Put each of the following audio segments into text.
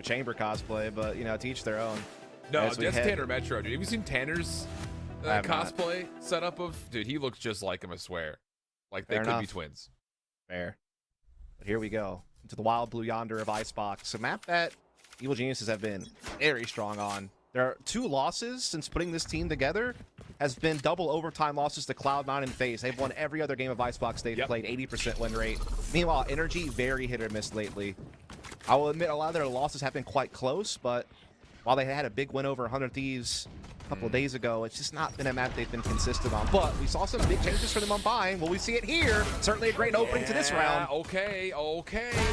chamber cosplay, but you know, to each their own. No, that's Tanner Metro, dude. Have you seen Tanner's cosplay not. setup of? Dude, he looks just like him, I swear. Like they Fair could enough. be twins. Fair. But here we go into the wild blue yonder of IceBox, a map that Evil Geniuses have been very strong on. There are 2 losses since putting this team together. Has been double overtime losses to Cloud9 and FaZe. They've won every other game of IceBox they've played, 80% win rate. Meanwhile, NRG, very hit or miss lately. I will admit a lot of their losses have been quite close, but while they had a big win over 100 Thieves a couple of days ago, it's just not been a map they've been consistent on. But we saw some big changes for them on buying. Will we see it here? Certainly a great opening to this round. Okay.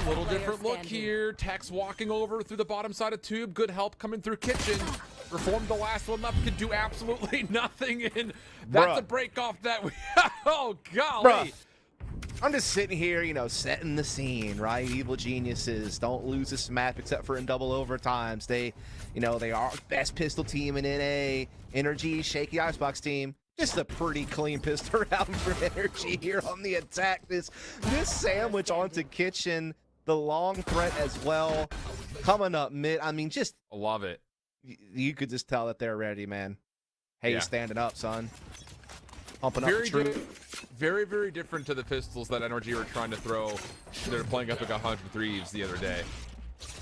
Little different look here. Tex walking over through the bottom side of tube. Good help coming through kitchen. Reformed the last one up. Could do absolutely nothing. And that's a break off that we... oh, golly. Bruh. I'm just sitting here, you know, setting the scene, right? Evil Geniuses don't lose this map except for in double overtimes. They, you know, they are best pistol team in NA. NRG, shaky IceBox team. Just a pretty clean pistol round for NRG here on the attack. This sandwich onto kitchen, the long threat as well. Coming up mid, I mean, just... I love it. You could just tell that they're ready, man. Hey, you're standing up, son. Pumping up the truth. Very, very different to the pistols that NRG were trying to throw. They were playing up like 100 Thieves the other day.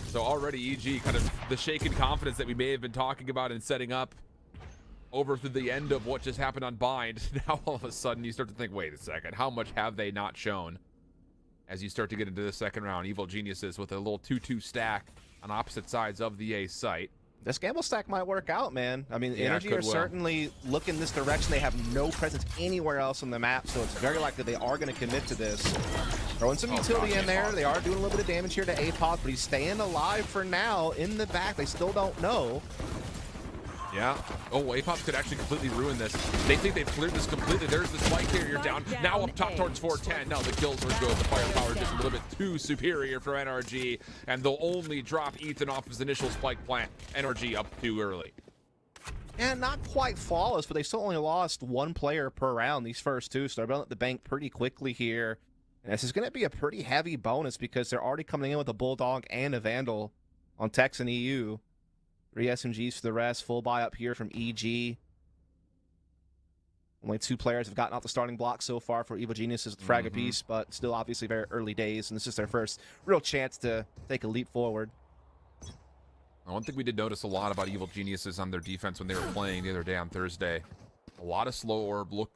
So already EG, kind of the shaken confidence that we may have been talking about and setting up over through the end of what just happened on Bind. Now all of a sudden you start to think, wait a second, how much have they not shown? As you start to get into the second round, Evil Geniuses with a little 2-2 stack on opposite sides of the A site. This gamble stack might work out, man. I mean, NRG are certainly looking this direction. They have no presence anywhere else on the map, so it's very likely they are going to commit to this. Throwing some utility in there. They are doing a little bit of damage here to APOC, but he's staying alive for now. In the back, they still don't know. Yeah. Oh, APOC could actually completely ruin this. They think they've cleared this completely. There's the spike carrier down. Now up top towards 410. Now the kills are good. The firepower just a little bit too superior for NRG. And they'll only drop Ethan off his initial spike plant. NRG up too early. And not quite flawless, but they still only lost 1 player per round these first 2. So they're building up the bank pretty quickly here. And this is going to be a pretty heavy bonus because they're already coming in with a Bulldog and a Vandal on Tex and EU. 3 SMGs for the rest. Full buy up here from EG. Only 2 players have gotten off the starting block so far for Evil Geniuses with frag apiece, but still obviously very early days, and this is their first real chance to take a leap forward. One thing we did notice a lot about Evil Geniuses on their defense when they were playing the other day on Thursday, a lot of slow orb look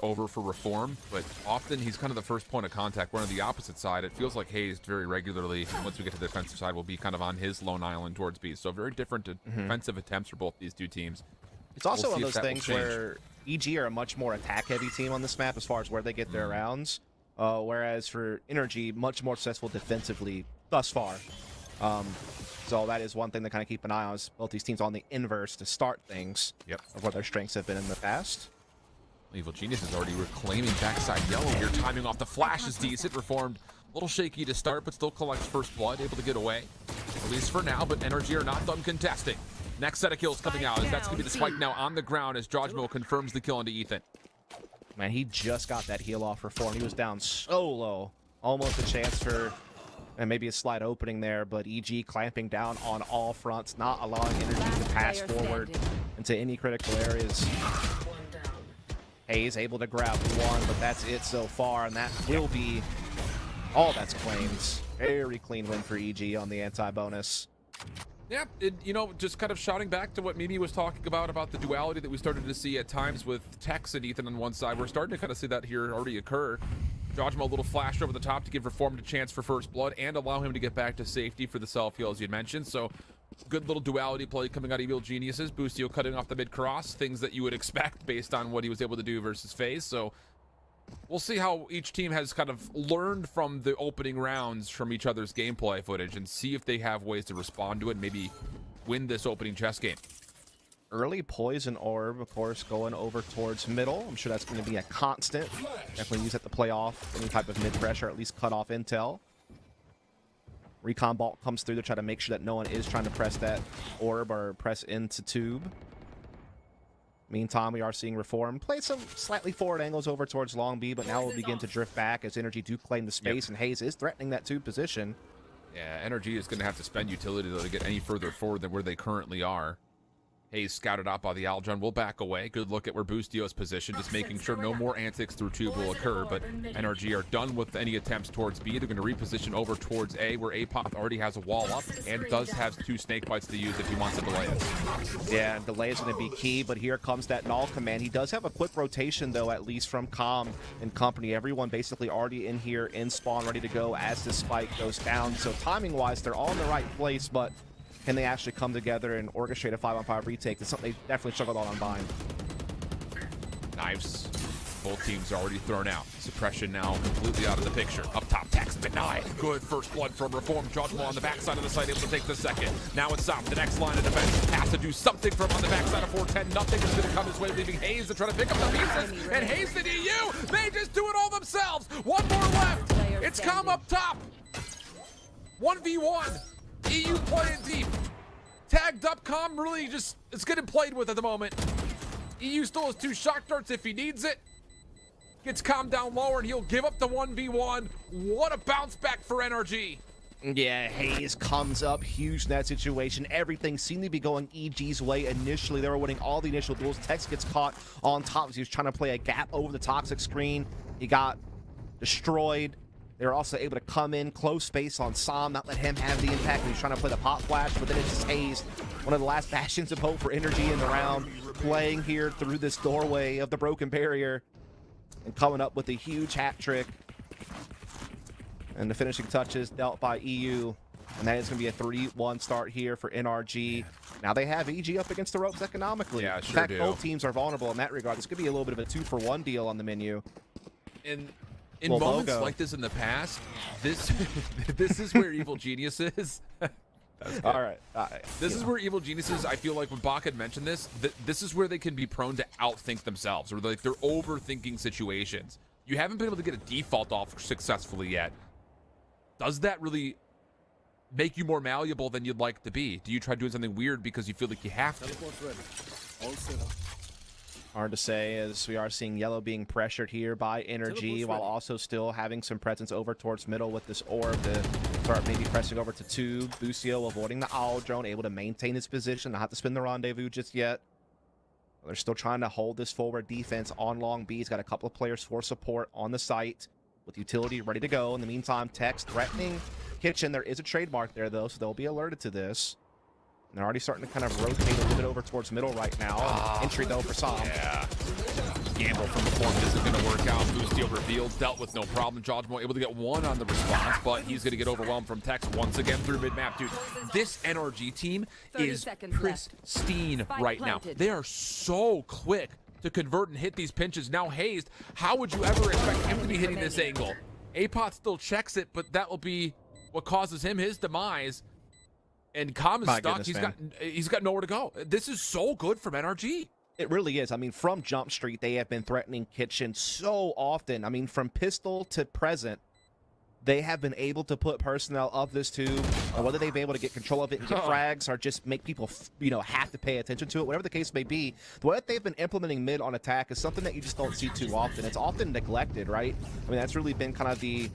over for Reform, but often he's kind of the first point of contact. We're on the opposite side. It feels like Hayes very regularly, once we get to the defensive side, will be kind of on his lone island towards B. So very different defensive attempts for both these 2 teams. It's also one of those things where EG are a much more attack-heavy team on this map as far as where they get their rounds, whereas for NRG, much more successful defensively thus far. So that is one thing to kind of keep an eye on, is both these teams on the inverse to start things of what their strengths have been in the past. Evil Genius is already reclaiming backside yellow here. Timing off the flash is decent. Reformed a little shaky to start, but still collects first blood, able to get away. At least for now, but NRG are not done contesting. Next set of kills coming out, as that's going to be the spike now on the ground as Jojmo confirms the kill into Ethan. Man, he just got that heal off Reform. He was down so low. Almost a chance for and maybe a slight opening there, but EG clamping down on all fronts, not allowing NRG to pass forward into any critical areas. Hayes able to grab 1, but that's it so far, and that will be all that's claimed. Very clean win for EG on the anti-bonus. Yeah, you know, just kind of shouting back to what Mimi was talking about the duality that we started to see at times with Tex and Ethan on one side. We're starting to kind of see that here already occur. Jojmo a little flash over the top to give Reformed a chance for first blood and allow him to get back to safety for the self-heal, as you mentioned. So good little duality play coming out of Evil Geniuses. Boostio cutting off the mid-cross, things that you would expect based on what he was able to do versus FaZe. So we'll see how each team has kind of learned from the opening rounds from each other's gameplay footage and see if they have ways to respond to it and maybe win this opening chess game. Early Poison Orb, of course, going over towards middle. I'm sure that's going to be a constant. Definitely use it to play off any type of mid-pressure, at least cut off intel. Recon Bolt comes through to try to make sure that no one is trying to press that orb or press into tube. Meantime, we are seeing Reform play some slightly forward angles over towards Long B, but now we'll begin to drift back as NRG do claim the space, and Hayes is threatening that tube position. Yeah, NRG is going to have to spend utility, though, to get any further forward than where they currently are. Hayes scouted out by the Aljon will back away. Good look at where Boostio is positioned, just making sure no more antics through tube will occur. But NRG are done with any attempts towards B. They're going to reposition over towards A, where Apoth already has a wall up and does have 2 snake bites to use if he wants to delay it. Yeah, delay is going to be key, but here comes that null command. He does have a quick rotation, though, at least from Com and company. Everyone basically already in here, in spawn, ready to go as the spike goes down. So timing-wise, they're all in the right place, but can they actually come together and orchestrate a 5-on-5 retake? It's something they definitely struggled on Bind. Knives. Both teams are already thrown out. Suppression now completely out of the picture. Up top, Tex denied. Good first blood from Reform. Judgmo on the backside of the site, able to take the second. Now it's up. The next line of defense has to do something from on the backside of 410. Nothing is going to come his way, leaving Hayes to try to pick up the pieces. And Hayes and EU, they just do it all themselves. One more left. It's Com up top. 1v1. EU playing deep. Tagged up, Com really just, it's getting played with at the moment. EU still has 2 shock darts if he needs it. Gets Com down lower and he'll give up the 1v1. What a bounce back for NRG. Yeah, Hayes comes up huge in that situation. Everything seemed to be going EG's way initially. They were winning all the initial duels. Tex gets caught on top as he was trying to play a gap over the toxic screen. He got destroyed. They were also able to come in close space on Sam, not let him have the impact. He's trying to play the pop flash, but then it's just Hayes, one of the last bastions of hope for NRG in the round, playing here through this doorway of the broken barrier and coming up with a huge hat trick. And the finishing touches dealt by EU, and that is going to be a 3-1 start here for NRG. Now they have EG up against the ropes economically. Yeah, in sure fact, do. both teams are vulnerable in that regard. This could be a little bit of a 2-for-1 deal on the menu. And in moments Logo. like this in the past, this is where Evil Genius is. All right. This is where Evil Genius is. I feel like when Bach had mentioned this, this is where they can be prone to outthink themselves, or like they're overthinking situations. You haven't been able to get a default off successfully yet. Does that really make you more malleable than you'd like to be? Do you try doing something weird because you feel like you have to? Hard to say, as we are seeing yellow being pressured here by NRG, while also still having some presence over towards middle with this orb to start maybe pressing over to 2. Busio avoiding the owl drone, able to maintain his position, not have to spin the rendezvous just yet. They're still trying to hold this forward defense on long B. He's got a couple of players for support on the site with utility ready to go. In the meantime, Tex threatening Kitchen. There is a trademark there, though, so they'll be alerted to this. And they're already starting to kind of rotate a little bit over towards middle right now. Entry, though, for Sam. Yeah. Gamble from the form isn't going to work out. Boostio revealed, dealt with no problem. Jodgmo able to get 1 on the response, but he's going to get overwhelmed from Tex once again through mid-map. Dude, this NRG team is pristine right now. They are so quick to convert and hit these pinches. Now Hayes, how would you ever expect him to be hitting this angle? Apot still checks it, but that will be what causes him his demise. And Com is stuck. He's got nowhere to go. This is so good from NRG. It really is. I mean, from Jump Street, they have been threatening Kitchen so often. I mean, from pistol to present, they have been able to put personnel of this tube, or whether they've been able to get control of it and get frags, or just make people, have to pay attention to it, whatever the case may be. The way that they've been implementing mid on attack is something that you just don't see too often. It's often neglected, right? I mean, that's really been kind of the,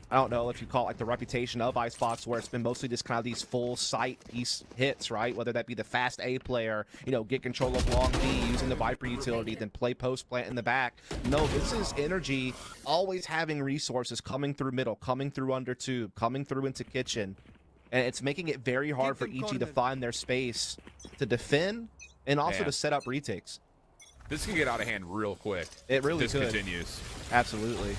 I don't know if you call it like the reputation of IceBox, where it's been mostly just kind of these full sight piece hits, right? Whether that be the fast A player, get control of long B using the Viper utility, then play post plant in the back. No, this is NRG always having resources coming through middle, coming through under tube, coming through into kitchen. And it's making it very hard for EG to find their space to defend and also to set up retakes. This can get out of hand real quick. It really could. This continues. Absolutely.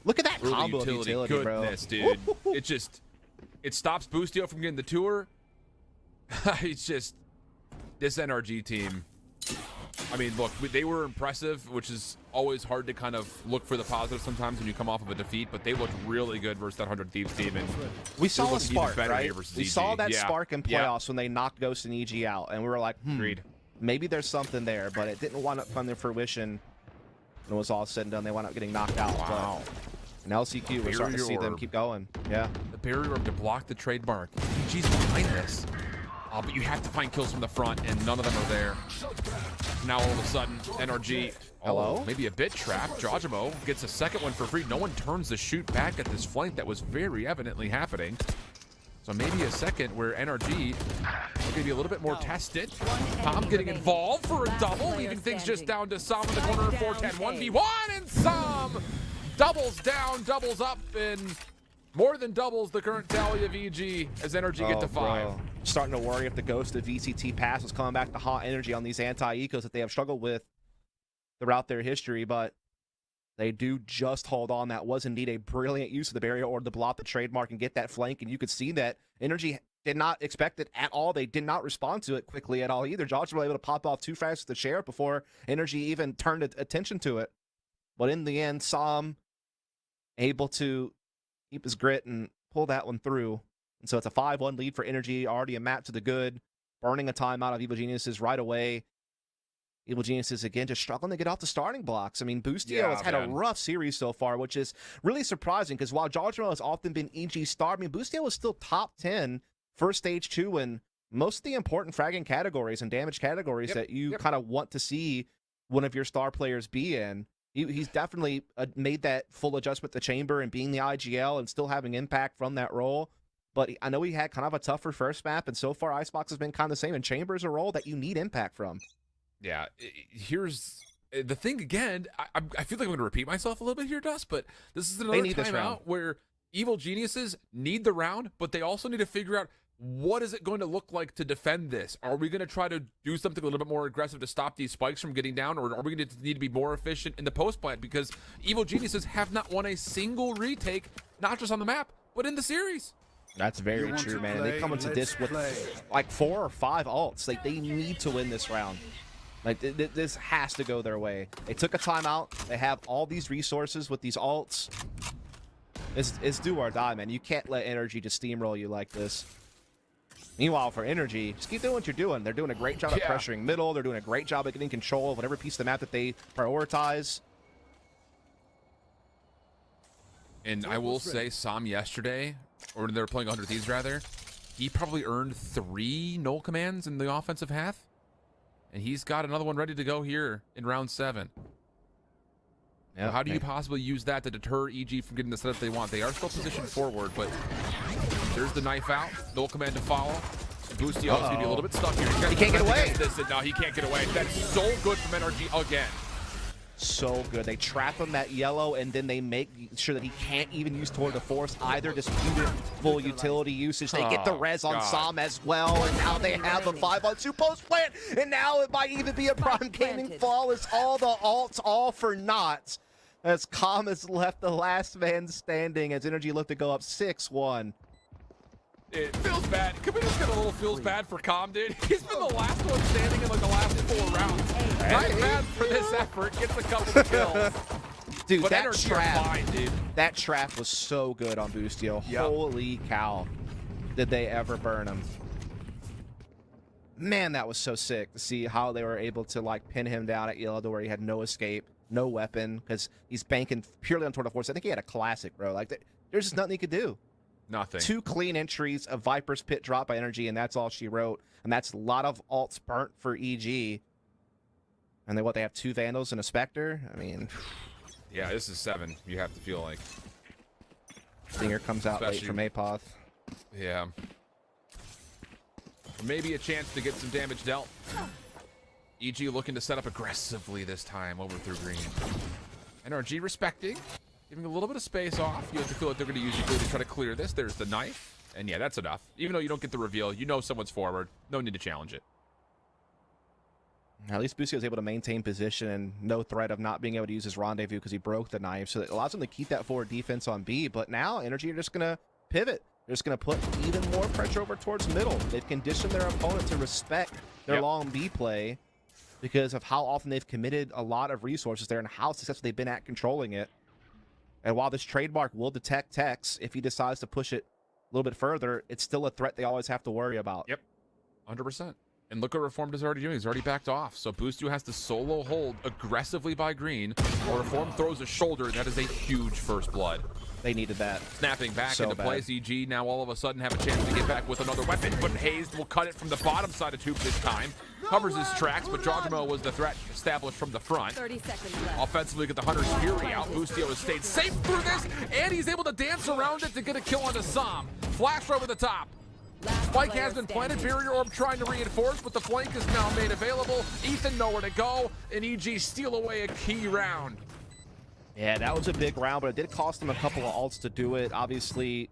Look at that Early combo of utility, goodness, bro. Dude. It stops Boostio from getting the tour. It's just, this NRG team, I mean, look, they were impressive, which is always hard to kind of look for the positive sometimes when you come off of a defeat, but they looked really good versus that 100 Thieves team. And we saw a spark, right? We EG. saw that spark in playoffs when they knocked Ghost and EG out, and we were like, Agreed. Maybe there's something there, but it didn't wind up coming to fruition. When it was all said and done, they wound up getting knocked out. Wow. In LCQ, we're starting to see them keep going. Yeah. The barrier to block the trademark. EG's behind this. But you have to find kills from the front, and none of them are there. Now all of a sudden, NRG, hello? Maybe a bit trapped. Jojimo gets a second one for free. No one turns the shoot back at this flank that was very evidently happening. So maybe a second where NRG will going to be a little bit more tested. Tom getting involved for a double, leaving things just down to Sam in the corner. 4-10, 1v1, and Sam doubles down, doubles up, and more than doubles the current tally of EG as NRG get to 5. Bro. Starting to worry if the ghost of VCT pass is coming back to haunt energy on these anti-ecos that they have struggled with throughout their history, but they do just hold on. That was indeed a brilliant use of the barrier or to block the trademark and get that flank, and you could see that Energy did not expect it at all. They did not respond to it quickly at all either. Josh was able to pop off too fast with the share before Energy even turned attention to it. But in the end, Sam able to keep his grit and pull that one through. And so it's a 5-1 lead for Energy, already a map to the good, burning a timeout of Evil Geniuses right away. Evil Geniuses, again, just struggling to get off the starting blocks. I mean, Boostio has had a rough series so far, which is really surprising because while Jojimo has often been EG's star, I mean, Boostio was still top 10 for Stage 2 in most of the important fragging categories and damage categories that you kind of want to see one of your star players be in. He's definitely made that full adjustment to Chamber and being the IGL and still having impact from that role. But I know he had kind of a tougher first map, and so far IceBox has been kind of the same, and Chamber is a role that you need impact from. Yeah, here's the thing again. I feel like I'm going to repeat myself a little bit here, Dust, but this is another timeout where Evil Geniuses need the round, but they also need to figure out what is it going to look like to defend this. Are we going to try to do something a little bit more aggressive to stop these spikes from getting down, or are we going to need to be more efficient in the post plant? Because Evil Geniuses have not won a single retake, not just on the map, but in the series. That's very true, man. And they come into this with like 4 or 5 ults. Like, they need to win this round. Like, this has to go their way. They took a timeout. They have all these resources with these ults. It's do or die, man. You can't let Energy just steamroll you like this. Meanwhile, for Energy, just keep doing what you're doing. They're doing a great job at pressuring middle. They're doing a great job at getting control of whatever piece of the map that they prioritize. And I will say, Sam yesterday, or when they were playing 100 Thieves rather, he probably earned 3 null commands in the offensive half. And he's got another one ready to go here in round 7. Now, how do you possibly use that to deter EG from getting the setup they want? They are still positioned forward, but there's the knife out. Null command to follow. Boostio is going to be a little bit stuck here. He can't get away. No, he can't get away. That's so good from NRG again. So good. They trap him at yellow, and then they make sure that he can't even use Tour de Force either. Just beautiful utility usage. They get the res on Sam as well, and now they have the 5-on-2 post plant, and now it might even be a Prime Gaming flawless. All the ults, all for naught, as Calm has left the last man standing as Energy look to go up 6-1. It feels bad. Can we just get a little feels bad for Calm, dude? He's been the last one standing in like the last 4 rounds. Not bad for this effort. Gets a couple of kills. Dude, but that trap, fine, dude. That trap was so good on Boostio. Holy cow. Did they ever burn him? Man, that was so sick to see how they were able to like pin him down at yellow to where he had no escape, no weapon, because he's banking purely on Tour de Force. I think he had a classic, bro. Like, there's just nothing he could do. Nothing. 2 clean entries, a Viper's Pit drop by Energy, and that's all she wrote. And that's a lot of alts burnt for EG. And they have 2 Vandals and a Spectre? I mean... Yeah, this is 7, you have to feel like. Stinger comes out late from Apoth. Yeah. Maybe a chance to get some damage dealt. EG looking to set up aggressively this time over through green. NRG respecting. Giving a little bit of space off. You have to feel like they're going to use utility to try to clear this. There's the knife. And yeah, that's enough. Even though you don't get the reveal, you know someone's forward. No need to challenge it. At least Boostio was able to maintain position and no threat of not being able to use his rendezvous because he broke the knife. So it allows him to keep that forward defense on B. But now Energy are just going to pivot. They're just going to put even more pressure over towards middle. They've conditioned their opponent to respect their long B play because of how often they've committed a lot of resources there and how successful they've been at controlling it. And while this trademark will detect Tex, if he decides to push it a little bit further, it's still a threat they always have to worry about. Yep, 100%. And look what Reformed is already doing. He's already backed off. So Boostio has to solo hold aggressively by green, while Reformed throws a shoulder, and that is a huge first blood. They needed that. Snapping back So into bad. place. EG now all of a sudden have a chance to get back with another weapon, but Hazed will cut it from the bottom side of Tube this time. Covers his tracks, but Jojimo was the threat established from the front. 30 seconds left. Offensively, get the Hunter's Fury out. Boostio has stayed safe through this, and he's able to dance around it to get a kill onto Sam. Flash over the top. Spike has been planted. Barrier Orb trying to reinforce, but the flank is now made available. Ethan nowhere to go, and EG steal away a key round. Yeah, that was a big round, but it did cost them a couple of ults to do it. Obviously,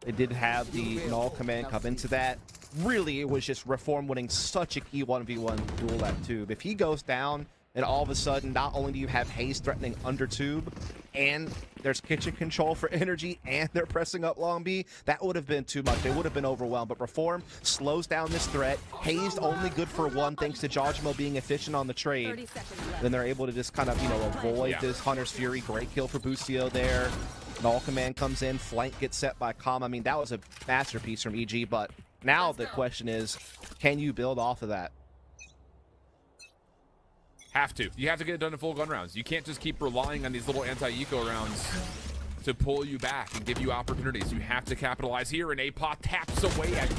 they did have the null command come into that. Really, it was just Reform winning such a key 1v1 duel at Tube. If he goes down, and all of a sudden, not only do you have Haze threatening under Tube, and there's kitchen control for NRG, and they're pressing up Long B, that would have been too much. They would have been overwhelmed. But Reform slows down this threat. Haze only good for one, thanks to Jojimo being efficient on the 30 trade. seconds left. Then they're able to just kind of, avoid this Hunter's Fury. Great kill for Boostio there. Null command comes in. Flank gets set by Kama. I mean, that was a masterpiece from EG, but now the question is, can you build off of that? Have to. You have to get it done in full gun rounds. You can't just keep relying on these little anti-eco rounds to pull you back and give you opportunities. You have to capitalize here, and APOT taps away at 2.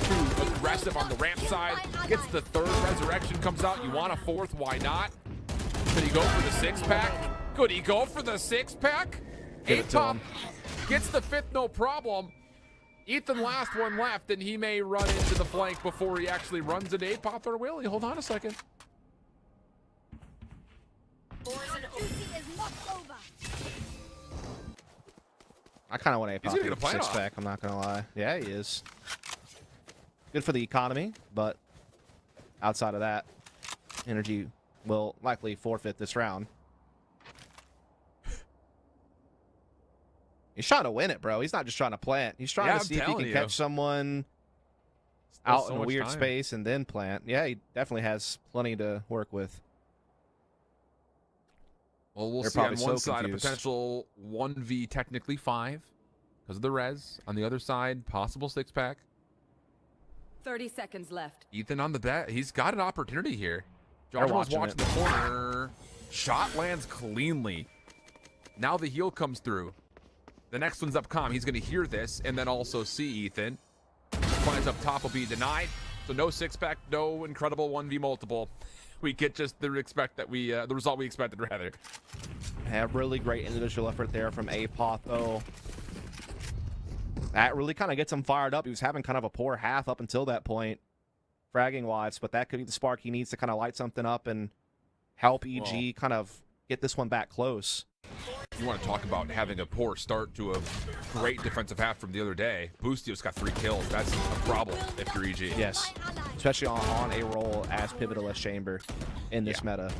Aggressive on the ramp side. Gets the 3rd. Resurrection comes out. You want a 4th. Why not? Could he go for the 6-pack? Could he go for the 6-pack? Give it to APOT him. gets the 5th, no problem. Ethan last one left, and he may run into the flank before he actually runs into APOT, or will he? Hold on a second. I kind of want He's APOT gonna get a to plan off. 6-pack, I'm not going to lie. Yeah, he is. Good for the economy, but outside of that, NRG will likely forfeit this round. He's trying to win it, bro. He's not just trying to plant. He's trying to see if he can catch someone out in a weird space and then plant. Yeah, he definitely has plenty to work with. Well, we'll They're see on probably one so side confused. a potential 1v, technically 5 because of the res. On the other side, possible 6-pack. 30 seconds left. Ethan on the bet. He's got an opportunity here. They're Jojimo's watching watching it. the corner. Shot lands cleanly. Now the heal comes through. The next one's up calm. He's going to hear this and then also see Ethan. Finds up top will be denied. So no 6-pack, no incredible 1v multiple. We get just the result we expected, rather. Yeah, really great individual effort there from APOT, though. That really kind of gets him fired up. He was having kind of a poor half up until that point, fragging-wise, but that could be the spark he needs to kind of light something up and help EG kind of get this one back close. You want to talk about having a poor start to a great defensive half from the other day. Boostio's got 3 kills. That's a problem if you're EG. Yes, especially on a role as pivotal as Chamber in this meta.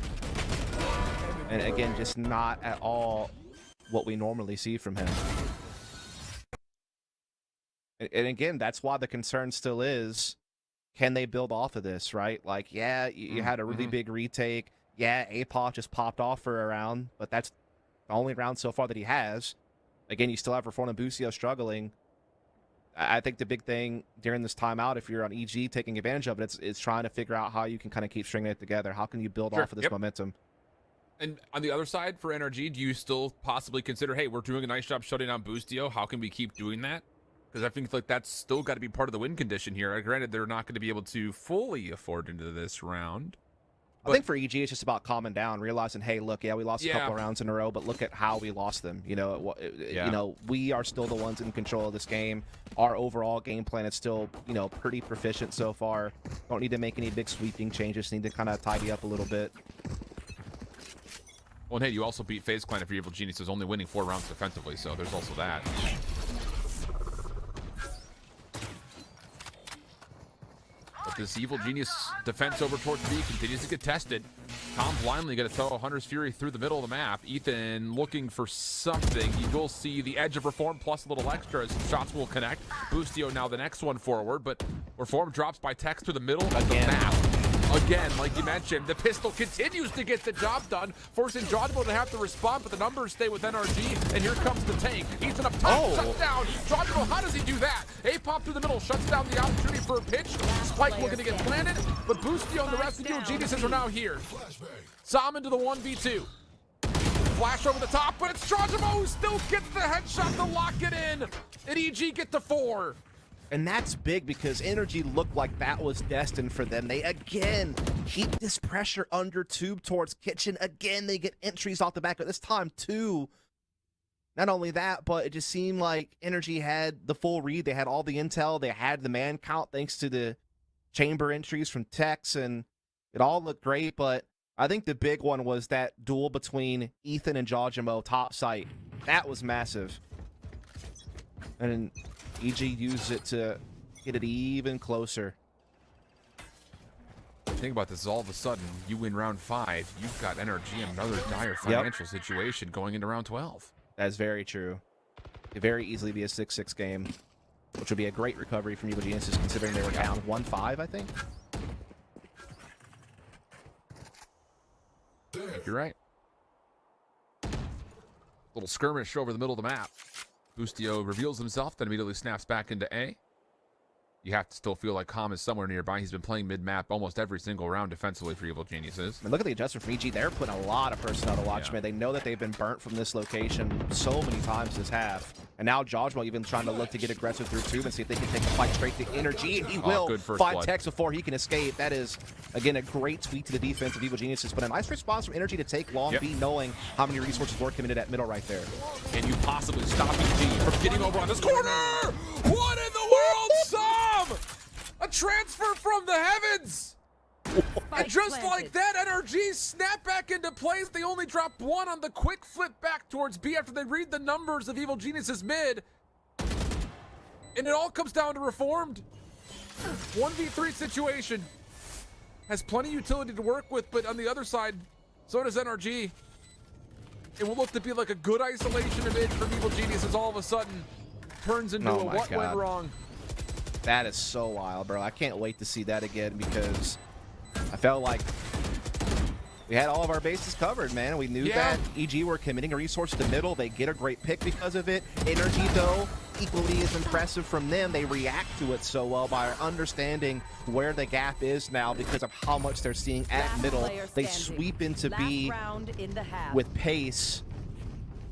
And again, just not at all what we normally see from him. And again, that's why the concern still is, can they build off of this, right? Like, yeah, you had a really big retake. Yeah, APOT just popped off for a round, but that's the only round so far that he has. Again, you still have Reform and Boostio struggling. I think the big thing during this timeout, if you're on EG taking advantage of it, it's trying to figure out how you can kind of keep stringing it together. How can you build off of this momentum? And on the other side, for NRG, do you still possibly consider, hey, we're doing a nice job shutting down Boostio. How can we keep doing that? Because I think like that's still got to be part of the win condition here. Granted, they're not going to be able to fully afford into this round. I think for EG, it's just about calming down, realizing, hey, look, yeah, we lost a couple of rounds in a row, but look at how we lost them. You know, we are still the ones in control of this game. Our overall game plan is still, pretty proficient so far. Don't need to make any big sweeping changes. Need to kind of tidy up a little bit. Well, and hey, you also beat FaZe Clan for Evil Geniuses, only winning 4 rounds defensively, so there's also that. But this Evil Genius defense over towards B continues to get tested. Tom blindly going to throw Hunter's Fury through the middle of the map. Ethan looking for something. He will see the edge of Reform plus a little extra as shots will connect. Boostio now the next one forward, but Reform drops by text through the middle of the map. Again, like you mentioned, the pistol continues to get the job done, forcing Jodmo to have to respond, but the numbers stay with NRG, and here comes the tank. Ethan up top, shut down. Jodmo, how does he do that? A-pop through the middle, shuts down the opportunity for a pitch. Spike looking to get planted, but Boostio and the rest of the Evil Geniuses are now here. Sam into the 1v2. Flash over the top, but it's Jodmo who still gets the headshot to lock it in, and EG get to 4. And that's big because NRG looked like that was destined for them. They again keep this pressure under tube towards kitchen. Again, they get entries off the back, but this time too. Not only that, but it just seemed like NRG had the full read. They had all the intel. They had the man count thanks to the chamber entries from Tex, and it all looked great. But I think the big one was that duel between Ethan and Jojimo top site. That was massive. And EG used it to get it even closer. The thing about this is all of a sudden, you win round 5, you've got NRG in another dire financial situation going into round 12. That's very true. It could very easily be a 6-6 game, which would be a great recovery from Evil Geniuses considering they were down 1-5, I think. You're right. Little skirmish over the middle of the map. Boostio reveals himself, then immediately snaps back into A. You have to still feel like Calm is somewhere nearby. He's been playing mid-map almost every single round defensively for Evil Geniuses. I mean, look at the adjustment from EG. They're putting a lot of personnel to watch, man. They know that they've been burnt from this location so many times this half. And now Jojmo even trying to look to get aggressive through tube and see if they can take the fight straight to NRG. And he will find Tex before he can escape. That is, again, a great tweak to the defense of Evil Geniuses. But a nice response from NRG to take long B, knowing how many resources were committed at middle right there. Can you possibly stop EG from getting over on this corner? What in the world, Sam? A transfer from the heavens! And just like that, NRG snap back into place. They only drop 1 on the quick flip back towards B after they read the numbers of Evil Geniuses mid. And it all comes down to Reformed. 1v3 situation. Has plenty of utility to work with, but on the other side, so does NRG. It will look to be like a good isolation of mid from Evil Geniuses all of a sudden turns into a what went wrong. That is so wild, bro. I can't wait to see that again because I felt like we had all of our bases covered, man. We knew that EG were committing a resource to the middle. They get a great pick because of it. NRG, though, equally as impressive from them. They react to it so well by understanding where the gap is now because of how much they're seeing at middle. They sweep into B with pace,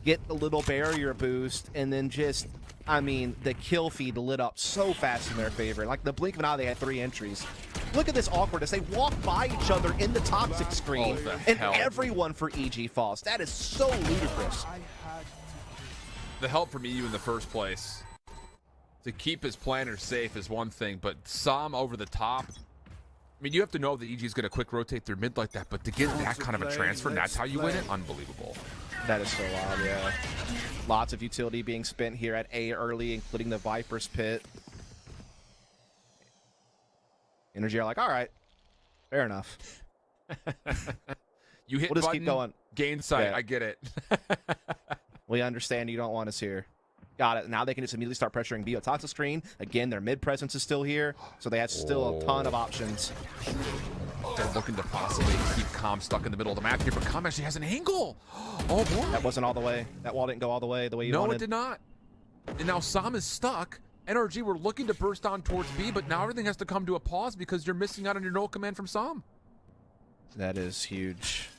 get the little barrier boost, and then just... I mean, the kill feed lit up so fast in their favor. Like the blink of an eye, they had 3 entries. Look at this awkwardness. They walk by each other in the toxic screen, and everyone for EG falls. That is so ludicrous. The help from EU in the first place to keep his planners safe is one thing, but Sam over the top. I mean, you have to know that EG is going to quick rotate their mid like that, but to get that kind of a transfer, and that's how you win it, unbelievable. That is so wild, yeah. Lots of utility being spent here at A early, including the Viper's Pit. NRG are like, all right, fair enough. You hit we'll just button, keep going. Gain sight, I get it. We understand you don't want us here. Got it. Now they can just immediately start pressuring B. Toxic screen. Again, their mid presence is still here, so they have still a ton of options. They're looking to possibly keep Calm stuck in the middle of the map here, but Calm actually has an angle. Oh, boy. That wasn't all the way. That wall didn't go all the way you wanted. No, it did not. And now Sam is stuck. NRG were looking to burst on towards B, but now everything has to come to a pause because you're missing out on your no command from Sam. That is huge.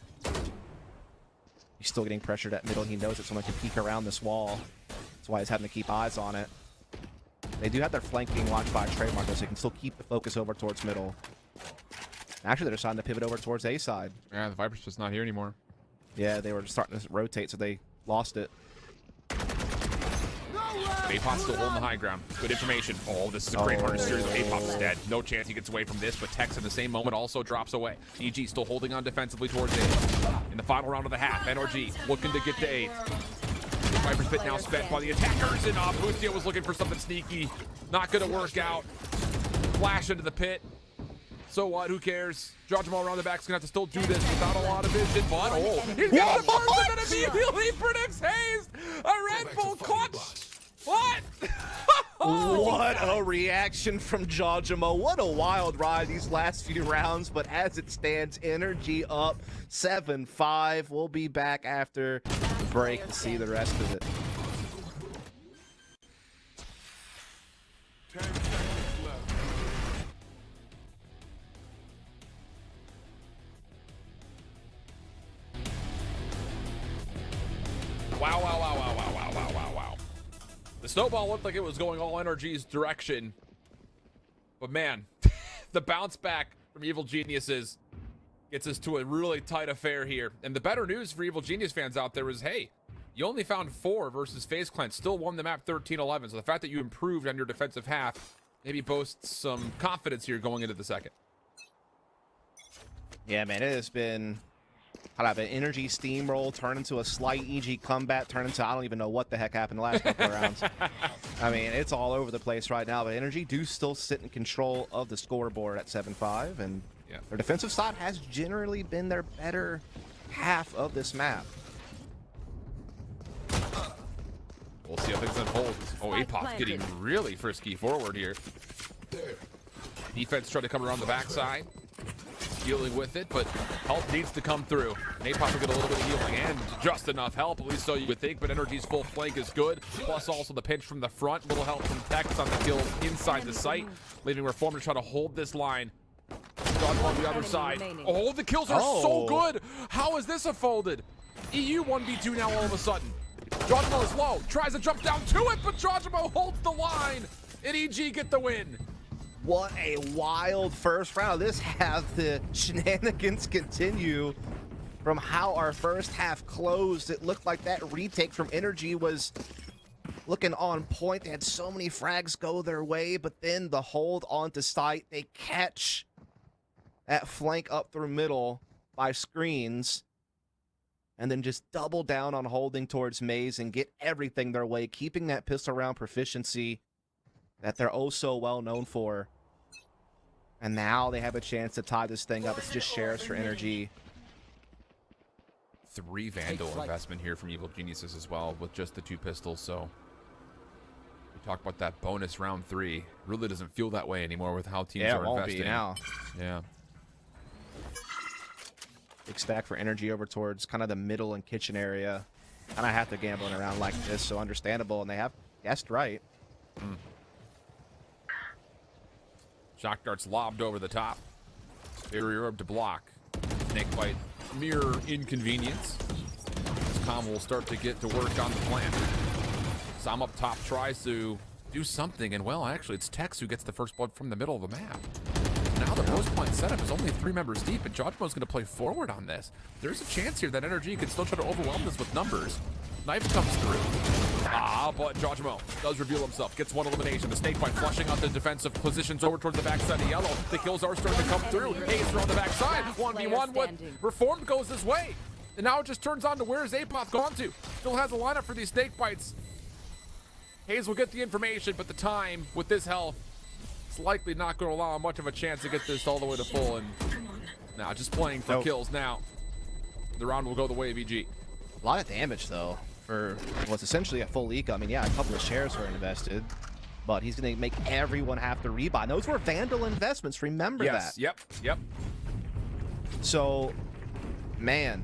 He's still getting pressured at middle. He knows that someone can peek around this wall. That's why he's having to keep eyes on it. They do have their flanking watched by a trademark, so they can still keep the focus over towards middle. Actually, they're deciding to pivot over towards A side. Yeah, the Viper's just not here anymore. Yeah, they were starting to rotate, so they lost it. A-Pop's still holding the high ground. Good information. Oh, this is a great hard series. A-Pop is dead. No chance he gets away from this, but Tex in the same moment also drops away. EG still holding on defensively towards A. In the final round of the half, NRG looking to get to 8. Viper's Pit now spent by the attackers, and Boostio was looking for something sneaky. Not going to work out. Flash into the pit. So what? Who cares? Jojimo around the back is going to have to still do this without a lot of vision, but he's got the first and then immediately predicts haste. A Red Bull clutch. What? What a reaction from Jawjamo. What a wild ride these last few rounds. But as it stands, NRG up 7-5. We'll be back after the break to see the rest of it. 10 seconds left. Wow, wow, wow, wow, wow, wow, wow, wow, wow. The snowball looked like it was going all NRG's direction. But man, the bounce back from Evil Geniuses gets us to a really tight affair here. And the better news for Evil Genius fans out there is, hey, you only found 4 versus FaZe Clan, still won the map 13-11. So the fact that you improved on your defensive half maybe boasts some confidence here going into the second. Yeah, man, it has been kind of an energy steamroll, turn into a slight EG comeback, turn into I don't even know what the heck happened the last couple of rounds. I mean, it's all over the place right now, but NRG do still sit in control of the scoreboard at 7-5, and their defensive side has generally been their better half of this map. We'll see how things unfold. Oh, APOC getting really frisky forward here. Defense trying to come around the backside, dealing with it, but help needs to come through. And APOC will get a little bit of healing and just enough help, at least so you would think, but NRG's full flank is good. Plus also the pinch from the front, little help from Tex on the kills inside the site, leaving Reform to try to hold this line. Dodge on the other side. Oh, the kills are so good. How is this unfolded? EU 1v2 now all of a sudden. Jawjamo is low, tries to jump down to it, but Jawjamo holds the line, and EG get the win. What a wild first round. This has the shenanigans continue from how our first half closed. It looked like that retake from NRG was looking on point. They had so many frags go their way, but then the hold onto site, they catch that flank up through middle by screens, and then just double down on holding towards Maze and get everything their way, keeping that pistol round proficiency that they're oh so well known for. And now they have a chance to tie this thing up. It's just shares for NRG. 3 Vandal investment here from Evil Geniuses as well with just the 2 pistols. So we talk about that bonus round 3. Really doesn't feel that way anymore with how teams are investing. Be now. Yeah. Big stack for NRG over towards kind of the middle and kitchen area. Kind of have to gambling around like this, so understandable. And they have guessed right. Shock darts lobbed over the top. Barrier up to block. Snakebite, mere inconvenience. This combo will start to get to work on the plan. Sam up top tries to do something, and well, actually, it's Tex who gets the first blood from the middle of the map. Now the post point setup is only 3 members deep, and Jawjamo's going to play forward on this. There's a chance here that NRG can still try to overwhelm this with numbers. Knife comes through. But Jawjamo does reveal himself. Gets 1 elimination. The snakebite flushing out the defensive positions over towards the backside of yellow. The kills are starting to come through. Hayes on the backside. 1v1 with Reformed goes his way. And now it just turns on to where's Apoth gone to. Still has a lineup for these snakebites. Hayes will get the information, but the time with this health is likely not going to allow him much of a chance to get this all the way to full. And now just playing for kills now. The round will go the way of EG. A lot of damage, though, for what's essentially a full eco. I mean, yeah, a couple of shares were invested, but he's going to make everyone have to rebuy. Those were Vandal investments. Remember that. Yep. So, man,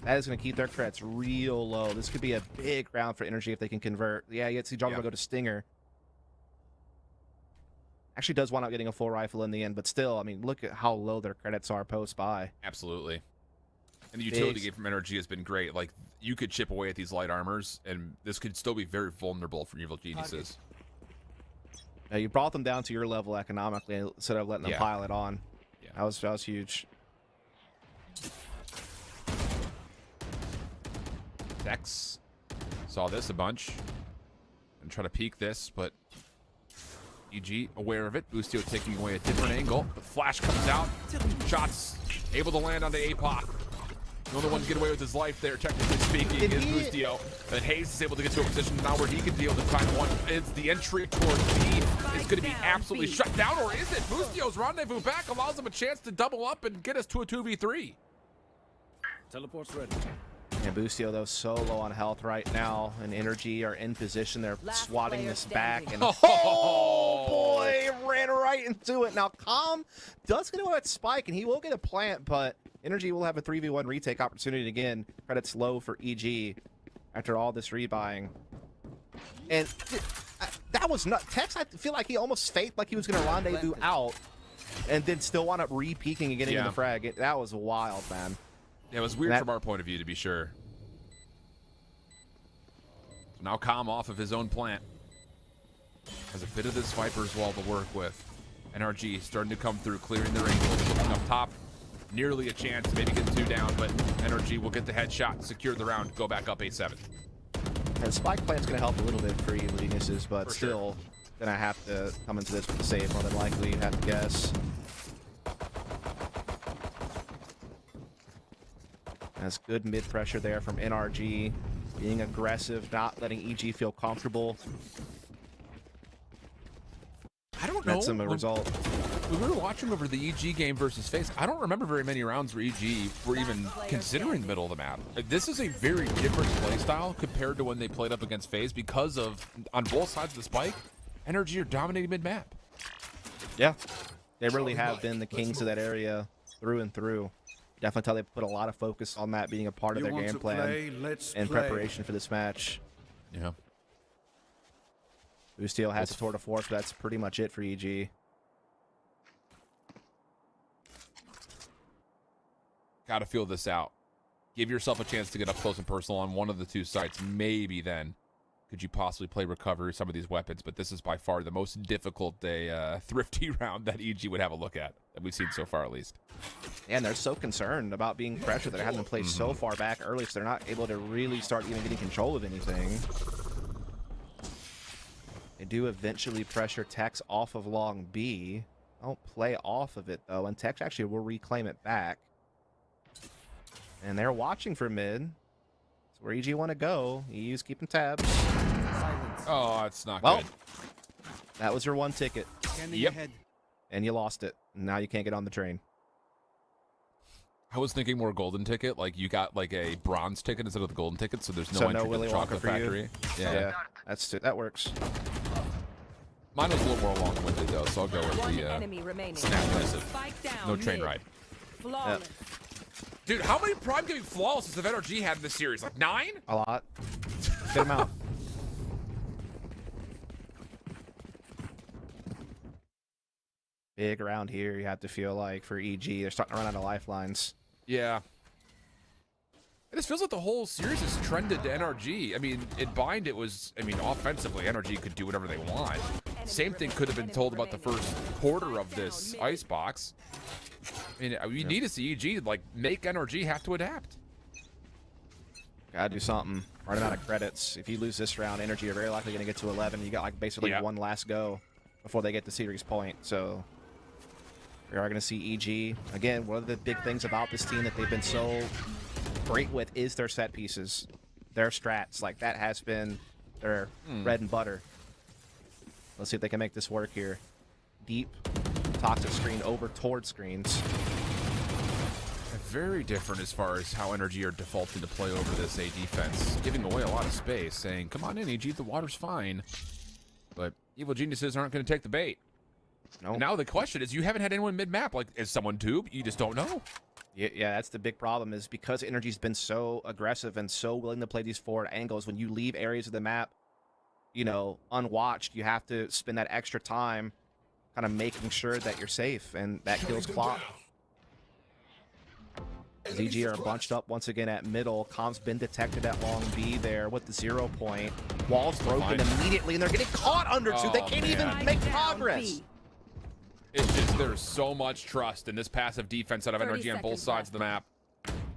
that is going to keep their creds real low. This could be a big round for NRG if they can convert. Yeah, you get to see Jawjamo go to Stinger. Actually does wind up getting a full rifle in the end, but still, I mean, look at how low their credits are post-buy. Absolutely. And the utility game from NRG has been great. Like, you could chip away at these light armors, and this could still be very vulnerable for Evil Geniuses. Now, you brought them down to your level economically instead of letting them pile it on. Yeah. That was huge. Dex saw this a bunch and try to peek this, but EG aware of it. Boostio taking away a different angle, but Flash comes out. Shots able to land onto Apoc. The only one to get away with his life there, technically speaking, is Boostio. But Hayes is able to get to a position now where he can deal with time 1. It's the entry toward B. It's going to be absolutely shut down, or is it? Boostio's rendezvous back allows him a chance to double up and get us to a 2v3. Teleport's ready. And Boostio, though, so low on health right now, and NRG are in position. They're Last swatting player this standing. back, and oh boy, ran right into it. Now, Calm does get away with Spike, and he will get a plant, but NRG will have a 3v1 retake opportunity again. Credits low for EG after all this rebuying. And that was not Tex. I feel like he almost faked like he was going to rendezvous out, and then still wound up re-peeking and getting in the frag. That was wild, man. Yeah, it was weird from our point of view, to be sure. So now Calm off of his own plant. Has a bit of this Viper's wall to work with. NRG starting to come through, clearing their angles, looking up top. Nearly a chance to maybe get 2 down, but NRG will get the headshot, secure the round, go back up 8-7. And Spike plant's going to help a little bit for Evil Geniuses, but For still going to have to come into this with a save, more than likely, you have to guess. That's good mid-pressure there from NRG. Being aggressive, not letting EG feel comfortable. I don't know. That's a result. When we were watching over the EG game versus FaZe, I don't remember very many rounds where EG were even considering the middle of the map. Like, this is a very different playstyle compared to when they played up against FaZe because of, on both sides of the spike, NRG are dominating mid-map. Yeah, they really have been the kings of that area through and through. Definitely tell they put a lot of focus on that being a part of their game plan in preparation for this match. Yeah. Boostio has a tour de force, but that's pretty much it for EG. Got to feel this out. Give yourself a chance to get up close and personal on one of the 2 sites. Maybe then could you possibly play recovery some of these weapons, but this is by far the most difficult thrifty round that EG would have a look at that we've seen so far, at least. And they're so concerned about being pressured that it hasn't played so far back early, so they're not able to really start even getting control of anything. They do eventually pressure Tex off of long B. Don't play off of it, though, and Tex actually will reclaim it back. And they're watching for mid. That's where EG want to go. EU's keeping tabs. Oh, it's not Well, good. that was your 1 ticket. Yep. And you lost it. Now you can't get on the train. I was thinking more golden ticket, like you got like a bronze ticket instead of the golden ticket, so there's no So entry no to Willy the chocolate Wonka for you? factory. Yeah, that works. Mine was a little more long-winded though, so I'll go with One the enemy remaining. snap visit. Spike down No train mid. ride. Flawless. Dude, how many prime gaming flawlesses have NRG had in this series? Like 9? A lot. Get him out. Big round here, you have to feel like, for EG. They're starting to run out of lifelines. Yeah. It just feels like the whole series has trended to NRG. I mean, in Bind, it was, offensively, NRG could do whatever they want. Same thing could have been told about the first quarter of this IceBox. I mean, we need to see EG, like, make NRG have to adapt. Gotta do something. Running out of credits. If you lose this round, NRG are very likely going to get to 11. You got, like, basically one last go before they get the series point. So we are going to see EG. Again, one of the big things about this team that they've been so great with is their set pieces, their strats. Like, that has been their bread and butter. Let's see if they can make this work here. Deep, toxic screen over towards screens. Very different as far as how NRG are defaulting to play over this A defense, giving away a lot of space, saying, come on in, EG, the water's fine. But Evil Geniuses aren't going to take the bait. No. And now the question is, you haven't had anyone mid-map. Like, is someone tube? You just don't know. Yeah, that's the big problem, is because NRG's been so aggressive and so willing to play these forward angles, when you leave areas of the map, unwatched, you have to spend that extra time kind of making sure that you're safe, and that kills clock. ZG are bunched up once again at middle. Com's been detected at long B there with the 0 point. Wall's broken immediately, and they're getting caught under two. They can't even make progress. It's just, there's so much trust in this passive defense out of NRG on both sides of the map.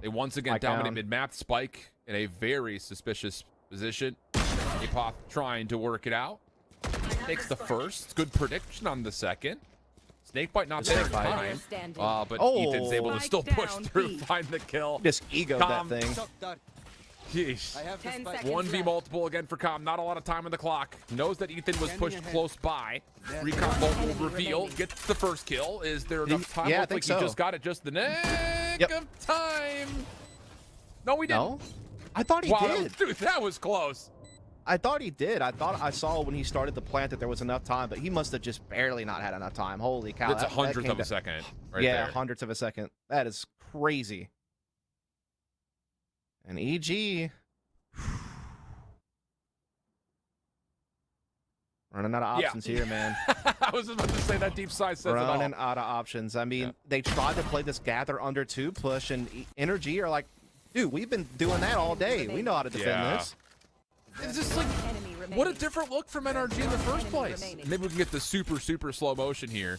They once again dominate mid-map. Spike in a very suspicious position. Apoth trying to work it out. Takes the first. Good prediction on the second. Snakebite not there in time. But Ethan's able to still push through, find the kill. Just egoed that thing. Yeesh. 1v multiple again for Com. Not a lot of time on the clock. Knows that Ethan was pushed close by. Recon bolt will reveal. Gets the first kill. Is there enough time? Yeah, I Looks think like so. he just got it just the nick of time. No, we didn't. No? I thought he Wow, did. dude, that was close. I thought he did. I thought I saw when he started the plant that there was enough time, but he must have just barely not had enough time. Holy cow. It's a that hundredth came of a down- second right yeah, there. hundredths of a second. That is crazy. And EG running out of options here, man. I was about to say that deep side says it all. Running out of options. I mean, they tried to play this gather under 2 push, and NRG are like, dude, we've been doing that all day. We know how to defend this. It's just like, Enemy remaining. what a different look from NRG in the first Enemy place. remaining. Maybe we can get the super slow motion here.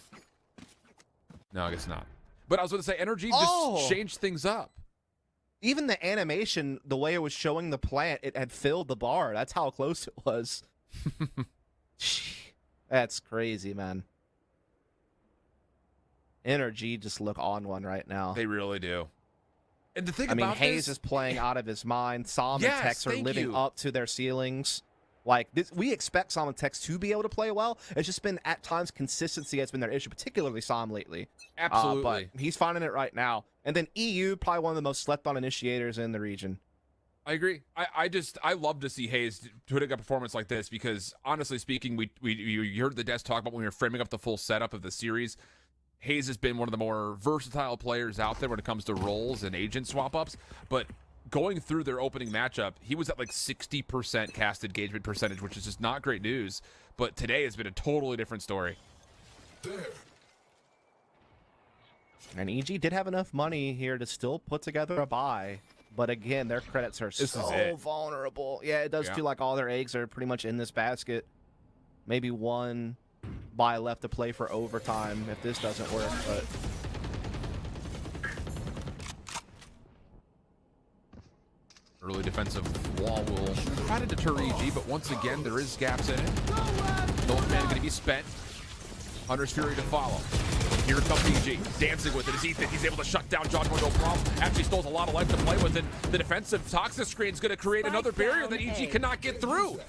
No, I guess not. But I was going to say, NRG just changed things up. Even the animation, the way it was showing the plant, it had filled the bar. That's how close it was. That's crazy, man. NRG just look on one right now. They really do. And the thing I mean, about Hayes this, is playing out of his mind. Som Yes, and Tex are thank living you. up to their ceilings. Like, this, we expect Som and Tex to be able to play well. It's just been, at times, consistency has been their issue, particularly Som lately. Absolutely. But he's finding it right now. And then EU, probably one of the most slept-on initiators in the region. I agree. I love to see Hayes putting a performance like this because, honestly speaking, we heard the desk talk about when we were framing up the full setup of the series. Hayes has been one of the more versatile players out there when it comes to roles and agent swap-ups, but going through their opening matchup, he was at like 60% cast engagement percentage, which is just not great news, but today has been a totally different story. And EG did have enough money here to still put together a buy. But again, their credits are This is so it. vulnerable. Yeah, it does feel like all their eggs are pretty much in this basket. Maybe one buy left to play for overtime if this doesn't work, but Early defensive wall will try to deter EG, but once again, there is gaps in it. Gold man going to be spent. Hunter's Fury to follow. Here comes EG, dancing with it as Ethan. He's able to shut down Joshua, no problem. Actually still has a lot of life to play with, and the defensive toxic screen is going to create another barrier that EG cannot get through.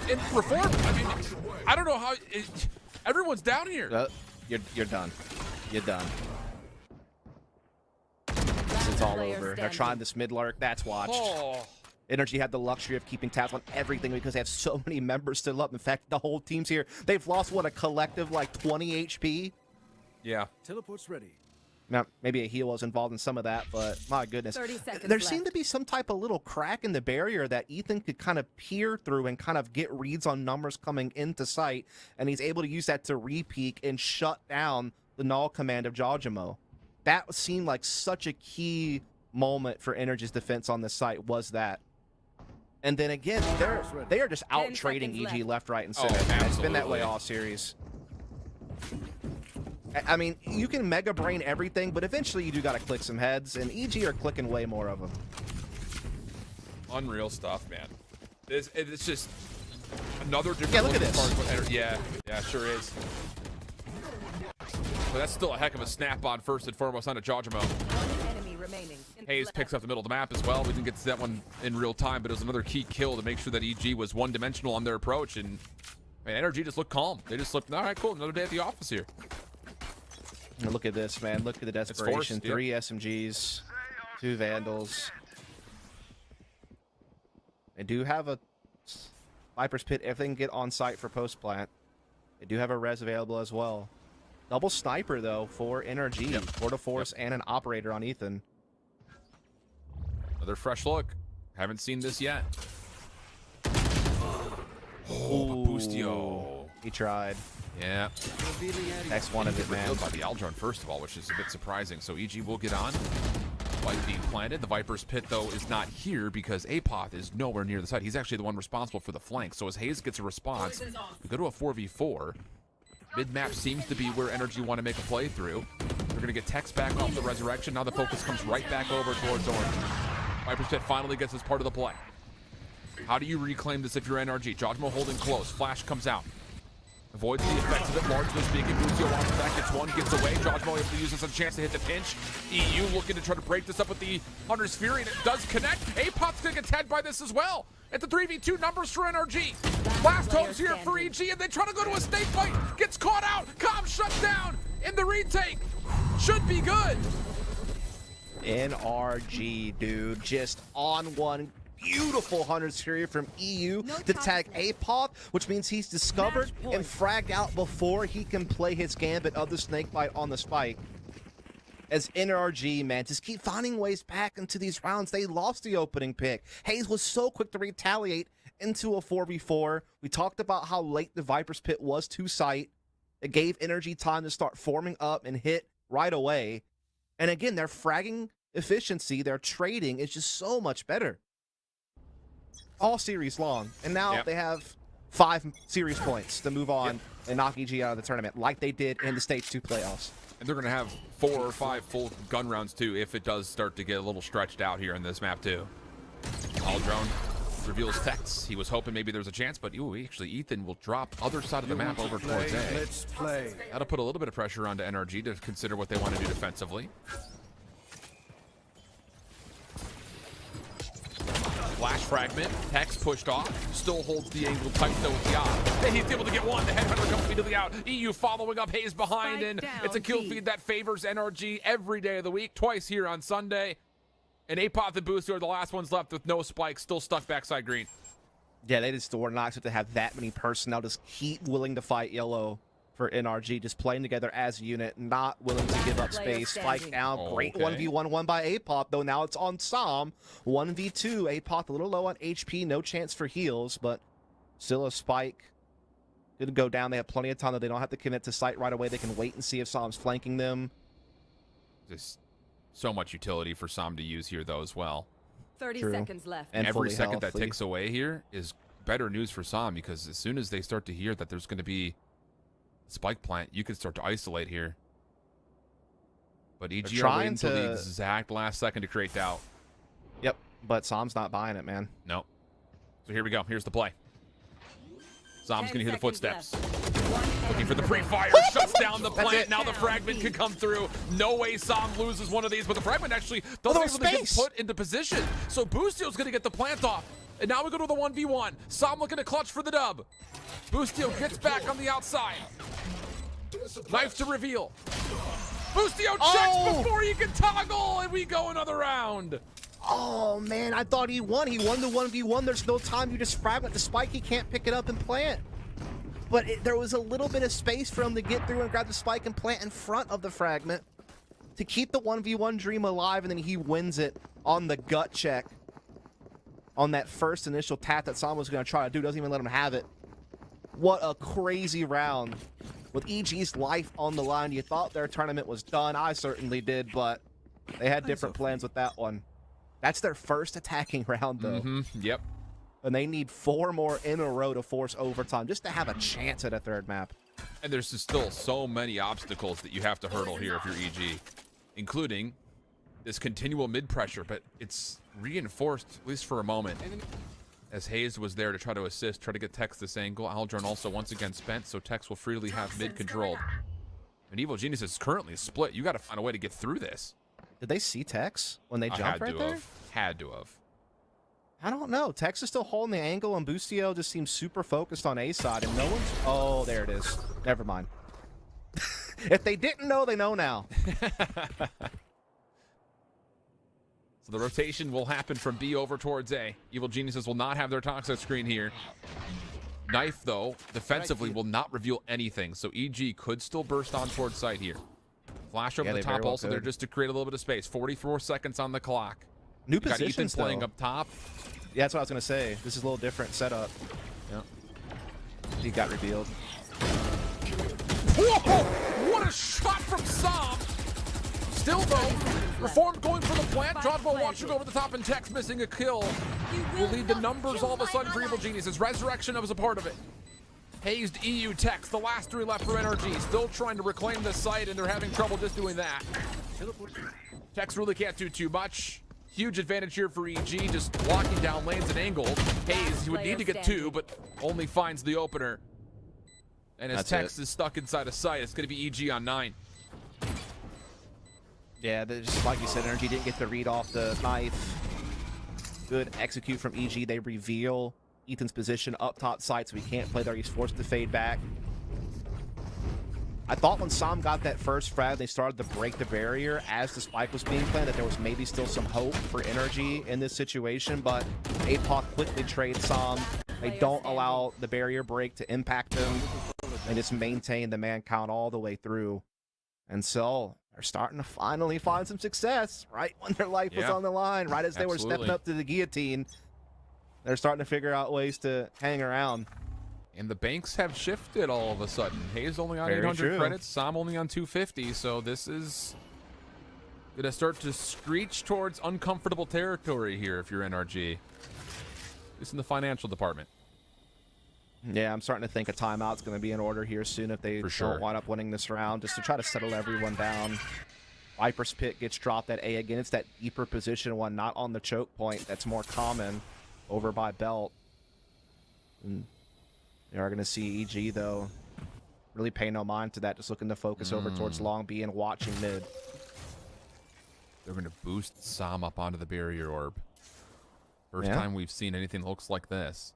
And Reform, I mean, I don't know how, everyone's down here. you're done. You're done. It's all over. They're trying this mid lurk. That's watched. Oh, NRG had the luxury of keeping tabs on everything because they have so many members still up. In fact, the whole team's here. They've lost, what, a collective like 20 HP? yeah. Teleport's ready. Now, maybe a heal was involved in some of that, but my goodness. 30 seconds There left. seemed to be some type of little crack in the barrier that Ethan could kind of peer through and kind of get reads on numbers coming into sight, and he's able to use that to re-peek and shut down the null command of Jawjamo. That seemed like such a key moment for NRG's defense on this site, was that. And then again, they are just out 10 trading seconds EG left. left, right, and Oh, center. It's been that way absolutely. all series. I mean, you can mega brain everything, but eventually you do got to click some heads, and EG are clicking way more of them. Unreal stuff, man. It's just another different Yeah, look look at as far this. as what yeah, sure is. But that's still a heck of a snap-on first and foremost on a Jawjamo. One enemy remaining. Hayes picks up the middle of the map as well. We didn't get to that one in real time, but it was another key kill to make sure that EG was one-dimensional on their approach, and man, NRG just looked calm. They just looked, all right, cool, another day at the office here. And look at this, man. Look at the forced, desperation. yeah. 3 SMGs, 2 Vandals. They do have a Viper's Pit if they can get on site for post-plant. They do have a res available as well. Double sniper, though, for NRG. Yep. Porta Force and an operator on Ethan. Another fresh look. Haven't seen this yet. Ooh, Boostio. He tried. Yeah. Next one of it, man. Revealed by the Aldron, first of all, which is a bit surprising. So EG will get on. Light being planted. The Viper's Pit, though, is not here because Apoth is nowhere near the site. He's actually the one responsible for the flank. So as Hayes gets a response, we go to a 4v4. Mid-map seems to be where NRG want to make a play through. They're going to get Tex back off the resurrection. Now the focus comes right back over towards Orange. Viper's Pit finally gets as part of the play. How do you reclaim this if you're NRG? Jawjamo holding close. Flash comes out. Avoids the effects of it, largely speaking. Boostio walks back, gets one, gets away. Jawjamo able to use this as a chance to hit the pinch. EU looking to try to break this up with the Hunter's Fury, and it does connect. Apoth's going to get tagged by this as well. At the 3v2 numbers for NRG. Last hope's here for EG, and they try to go to a state fight. Gets caught out. Comm shut down in the retake. Should be good. NRG, dude, just on one. Beautiful 100 series from EU to tag APOP, which means he's discovered and fragged out before he can play his gambit of the snakebite on the spike. As NRG, man, just keep finding ways back into these rounds. They lost the opening pick. Hayes was so quick to retaliate into a 4v4. We talked about how late the Viper's Pit was to sight. It gave NRG time to start forming up and hit right away. And again, their fragging efficiency, their trading is just so much better. All series long. And now they have 5 series points to move on and knock EG out of the tournament like they did in the Stage 2 playoffs. And they're going to have 4 or 5 full gun rounds, too, if it does start to get a little stretched out here in this map, too. Drone reveals Tex. He was hoping maybe there was a chance, but actually, Ethan will drop other side of the map over towards A. Let's play. That'll put a little bit of pressure onto NRG to consider what they want to do defensively. Flash fragment. Tex pushed off. Still holds the angle tight, though, with the eye. And he's able to get one. The headhunter comes immediately out. EU following up. Hayes behind, and it's a kill feed that favors NRG every day of the week. Twice here on Sunday. And APOP and Booster are the last ones left with no spikes. Still stuck backside green. Yeah, they just were not expected to have that many personnel. Just keep willing to fight yellow for NRG. Just playing together as a unit. Not willing to give up space. Spike down. Great 1v1 won by APOP, though now it's on Som. 1v2. APOP a little low on HP. No chance for heals, but still a spike. Didn't go down. They have plenty of time, though. They don't have to commit to sight right away. They can wait and see if Som's flanking them. Just so much utility for Som to use here, though, as well. 30 seconds left. And every second that ticks away here is better news for Som, because as soon as they start to hear that there's going to be spike plant, you can start to isolate here. But EG are waiting until the exact last second to create doubt. Yep, but Som's not buying it, man. Nope. So here we go. Here's the play. Som's going to hear the footsteps. Looking for the pre-fire, shuts down the plant. Now the fragment can come through. No way Som loses one of these, but the fragment actually doesn't even get put into position. So Boostio's going to get the plant off. And now we go to the 1v1. Som looking to clutch for the dub. Boostio gets back on the outside. Knife to reveal. Boostio checks before he can toggle, and we go another round. Oh, man, I thought he won. He won the 1v1. There's no time. You just fragment the spike. He can't pick it up and plant. But there was a little bit of space for him to get through and grab the spike and plant in front of the fragment to keep the 1v1 dream alive, and then he wins it on the gut check. On that first initial tap that Som was going to try to do, doesn't even let him have it. What a crazy round. With EG's life on the line, you thought their tournament was done. I certainly did, but they had different plans with that one. That's their first attacking round, though. Yep. And they need 4 more in a row to force overtime just to have a chance at a third map. And there's just still so many obstacles that you have to hurdle here if you're EG, including this continual mid-pressure, but it's reinforced, at least for a moment, as Hayes was there to try to assist, try to get Tex this angle. Aldron also once again spent, so Tex will freely have mid controlled. And Evil Genius is currently split. You got to find a way to get through this. Did they see Tex when they jumped right there? Had to have. I don't know. Tex is still holding the angle, and Boostio just seems super focused on A side, and no one's... Oh, there it is. Never mind. If they didn't know, they know now. So the rotation will happen from B over towards A. Evil Geniuses will not have their toxic screen here. Knife, though, defensively will not reveal anything, so EG could still burst on towards site here. Flash over the top also there just to create a little bit of space. 44 seconds on the clock. New positions, Ethan playing up top. Yeah, that's what I was going to say. This is a little different setup. Yeah. He got revealed. Whoa! What a shot from Som! Still, though, Reformed going for the plant. Dodgeball watching over the top, and Tex missing a kill. Will lead the numbers all of a sudden for Evil Geniuses. Resurrection was a part of it. Hazed EU Tex, the last 3 left for NRG. Still trying to reclaim the site, and they're having trouble just doing that. Tex really can't do too much. Huge advantage here for EG, just locking down lanes and angles. Hayes, he would need to get 2, but only finds the opener. And as Tex is stuck inside a site, it's going to be EG on 9. Yeah, just like you said, NRG didn't get the read off the knife. Good execute from EG. They reveal Ethan's position up top side, so he can't play there. He's forced to fade back. I thought when Sam got that first frag, they started to break the barrier as the spike was being planted, that there was maybe still some hope for NRG in this situation, but APOC quickly trades Sam. They don't allow the barrier break to impact them, and just maintain the man count all the way through. And so they're starting to finally find some success right when their life was on the line, right as they were stepping up to the guillotine. They're starting to figure out ways to hang around. And the banks have shifted all of a sudden. Hayes only on 800 credits, Sam only on 250, so this is going to start to screech towards uncomfortable territory here if you're NRG. At least in the financial department. Yeah, I'm starting to think a timeout's going to be in order here soon if they don't wind up winning this round, just to try to settle everyone down. Viper's Pit gets dropped at A again. It's that deeper position one, not on the choke point. That's more common over by Belt. And they are going to see EG, though, really pay no mind to that, just looking to focus over towards Long B and watching mid. They're going to boost Sam up onto the barrier orb. First time we've seen anything that looks like this.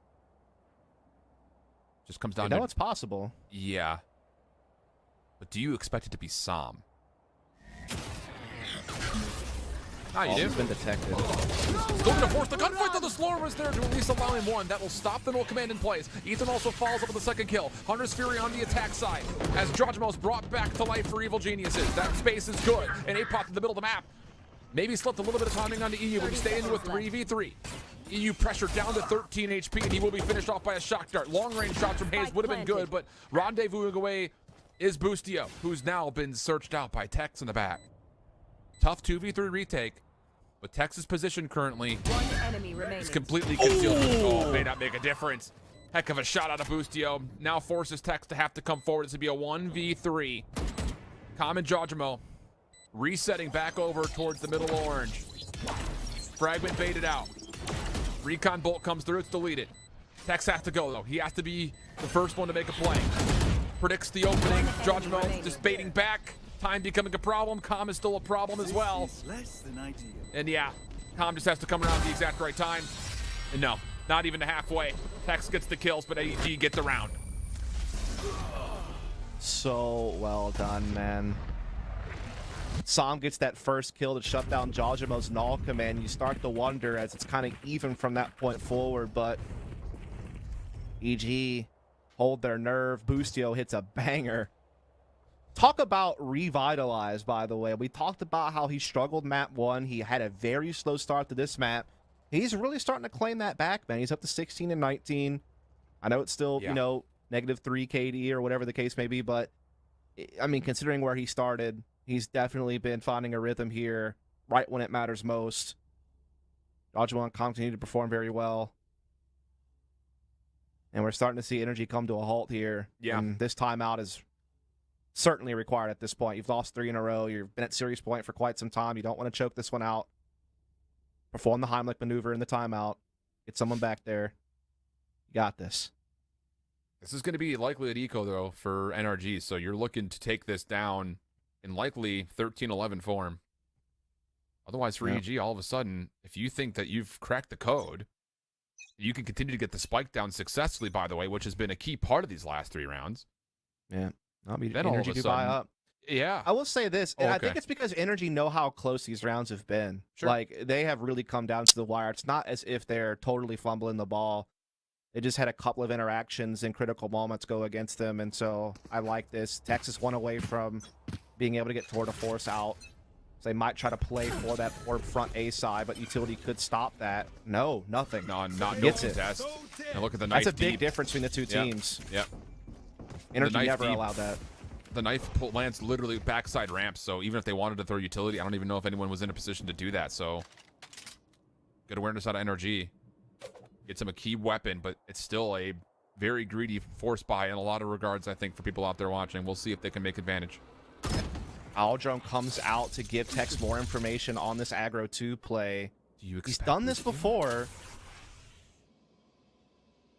Just comes down to... it's possible. Yeah. But do you expect it to be Sam? Ah, you did. Been detected. Still going to force the gunfight, though the slower was there to at least allow him one. That will stop the null command in place. Ethan also follows up with the second kill. Hunter's Fury on the attack side as Jojimo's brought back to life for Evil Geniuses. That space is good. And APOC in the middle of the map. Maybe slipped a little bit of timing onto EU, but he's staying with 3v3. EU pressure down to 13 HP, and he will be finished off by a shock dart. Long-range shots from Hayes would have been good, but rendezvousing away is Boostio, who's now been searched out by Tex in the back. Tough 2v3 retake, but Tex's position currently is completely concealed. Oh, may not make a difference. Heck of a shot out of Boostio. Now forces Tex to have to come forward. This would be a 1v3. Common Jojimo resetting back over towards the middle orange. Fragment baited out. Recon bolt comes through, it's deleted. Tex has to go though. He has to be the first one to make a play. Predicts the opening. Jojimo just baiting back. Time becoming a problem. Com is still a problem as well. And yeah, Com just has to come around at the exact right time. And no, not even halfway. Tex gets the kills, but AEG gets the round. So well done, man. Sam gets that first kill to shut down Jojimo's null command. You start to wonder as it's kind of even from that point forward, but EG hold their nerve. Boostio hits a banger. Talk about revitalized, by the way. We talked about how he struggled map 1. He had a very slow start to this map. He's really starting to claim that back, man. He's up to 16 and 19. I know it's still, you know, -3 KD or whatever the case may be, but I mean, considering where he started, he's definitely been finding a rhythm here right when it matters most. Jojimo and Com continue to perform very well. And we're starting to see energy come to a halt here. Yeah. And this timeout is certainly required at this point. You've lost 3 in a row. You've been at series point for quite some time. You don't want to choke this one out. Perform the Heimlich maneuver in the timeout. Get someone back there. You got this. This is going to be likely at eco, though, for NRG. So you're looking to take this down in likely 13-11 form. Otherwise, for EG, all of a sudden, if you think that you've cracked the code, you can continue to get the spike down successfully, by the way, which has been a key part of these last 3 rounds. Yeah. Then all of a sudden, up. Yeah. I will say this, and I think it's because Energy know how close these rounds have been. Sure. Like, they have really come down to the wire. It's not as if they're totally fumbling the ball. They just had a couple of interactions in critical moments go against them, and so I like this. Texas one away from being able to get Tour de Force out. So they might try to play for that orb front A side, but Utility could stop that. No, nothing. No gets contest. And look at the knife. That's a big difference between the two teams. Yep. Energy never allowed that. The knife lands literally backside ramps, so even if they wanted to throw Utility, I don't even know if anyone was in a position to do that. So good awareness out of NRG. Gets him a key weapon, but it's still a very greedy force buy in a lot of regards, I think, for people out there watching. We'll see if they can make advantage. Aldrome comes out to give Tex more information on this aggro 2 play. He's done this before.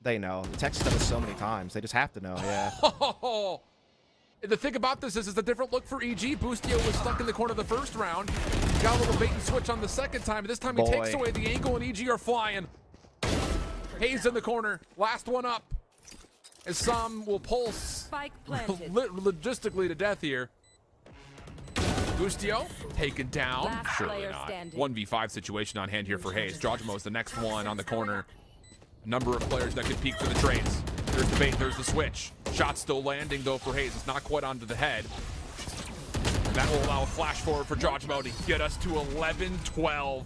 They know. Tex has done this so many times. They just have to know, yeah. The thing about this is it's a different look for EG. Boostio was stuck in the corner the first round. Got a little bait and switch on the second time. This time he takes away the angle and EG are flying. Hayes in the corner. Last one up. as some will pulse Spike planted. logistically to death here. Bustio taken down. Last Surely player not. standing. 1v5 situation on hand here for Hayes. Jojimo is the next one on the corner. A number of players that could peek for the trades. There's the bait, there's the switch. Shot still landing though for Hayes. It's not quite onto the head. And that will allow a flash forward for Jojimo to get us to 11-12.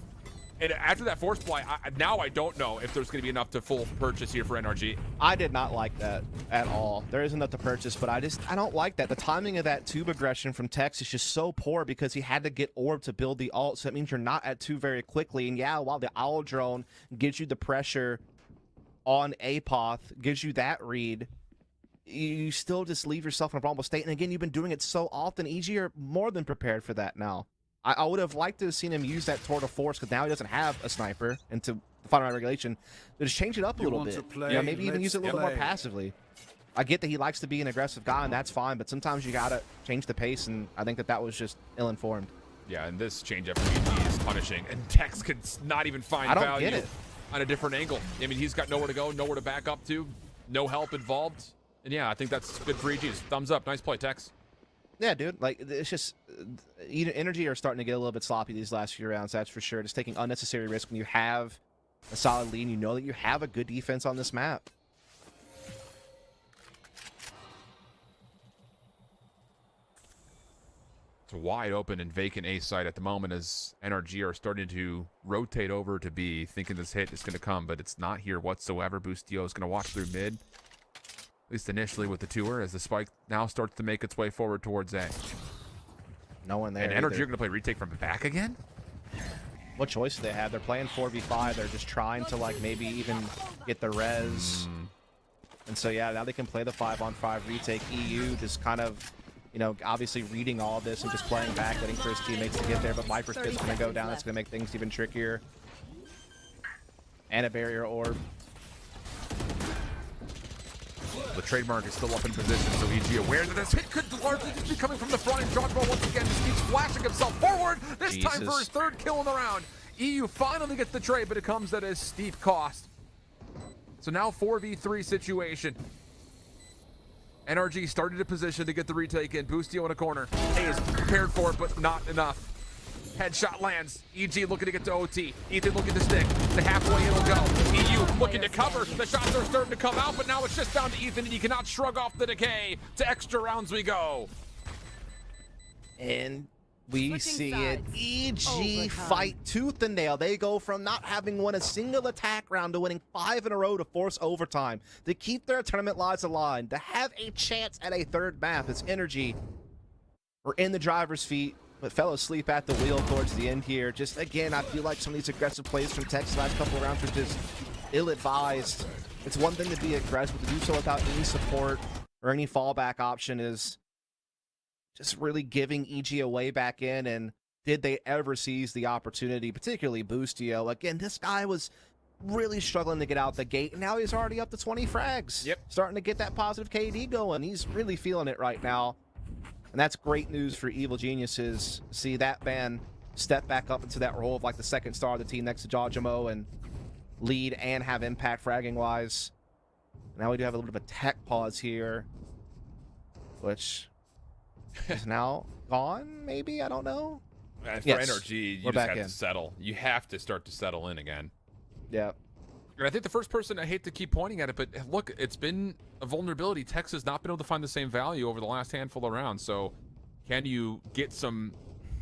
And after that force play, now I don't know if there's going to be enough to full purchase here for NRG. I did not like that at all. There isn't enough to purchase, but I don't like that. The timing of that tube aggression from Tex is just so poor because he had to get orb to build the ult, so that means you're not at 2 very quickly. And yeah, while the owl drone gives you the pressure on Apoth, gives you that read, you still just leave yourself in a vulnerable state. And again, you've been doing it so often. EG are more than prepared for that now. I would have liked to have seen him use that Tour de Force because now he doesn't have a sniper into the final round regulation. But just change it up a little bit. You know, maybe even use it a little more passively. I get that he likes to be an aggressive guy, and that's fine, but sometimes you got to change the pace, and I think that was just ill-informed. Yeah, and this change-up for EG is punishing, and Tex could not even find value on a different angle. I mean, he's got nowhere to go, nowhere to back up to, no help involved. And yeah, I think that's good for EG. Thumbs up. Nice play, Tex. Yeah, dude. Like, it's just NRG are starting to get a little bit sloppy these last few rounds, that's for sure. Just taking unnecessary risk when you have a solid lead and you know that you have a good defense on this map. It's a wide open and vacant A site at the moment as NRG are starting to rotate over to B, thinking this hit is going to come, but it's not here whatsoever. Bustio is going to watch through mid. At least initially with the tour, as the spike now starts to make its way forward towards A. No one there. And NRG are going to play retake from the back again? What choice do they have? They're playing 4v5. They're just trying to, like, maybe even get the res. And so, yeah, now they can play the 5-on-5 retake. EU just kind of, you know, obviously reading all this and just playing back, waiting for his teammates to get there. But Viper's Pit's going to go down. That's going to make things even trickier. And a barrier orb. The trademark is still up in position, so EG aware that this hit could largely just be coming from the front. And Jojimo once again just keeps flashing himself forward. This time for his 3rd kill in the round. EU finally gets the trade, but it comes at a steep cost. So now 4v3 situation. NRG started a position to get the retake in. Bustio in a corner. A is prepared for it, but not enough. Headshot lands. EG looking to get to OT. Ethan looking to stick. The halfway it'll go. EU looking to cover. The shots are starting to come out, but now it's just down to Ethan, and he cannot shrug off the decay. To extra rounds we go. And we see it. EG Overtime. fight tooth and nail. They go from not having won a single attack round to winning 5 in a row to force overtime. To keep their tournament lives alive. To have a chance at a 3rd map. It's NRG. We're in the driver's seat. But fell asleep at the wheel towards the end here. Just, again, I feel like some of these aggressive plays from Tex last couple of rounds were just ill-advised. It's one thing to be aggressive, but to do so without any support or any fallback option is just really giving EG a way back in. And did they ever seize the opportunity, particularly Bustio? Again, this guy was really struggling to get out the gate, and now he's already up to 20 frags. Yep. Starting to get that positive KD going. He's really feeling it right now. And that's great news for Evil Geniuses. See that man step back up into that role of like the 2nd star of the team next to Jojimo and lead and have impact fragging wise. Now we do have a little bit of a tech pause here, which is now gone, maybe? I don't know. For Yes, NRG, you we're just back have in. to settle. You have to start to settle in again. Yeah. And I think the first person, I hate to keep pointing at it, but look, it's been a vulnerability. Tex has not been able to find the same value over the last handful of rounds. So can you get some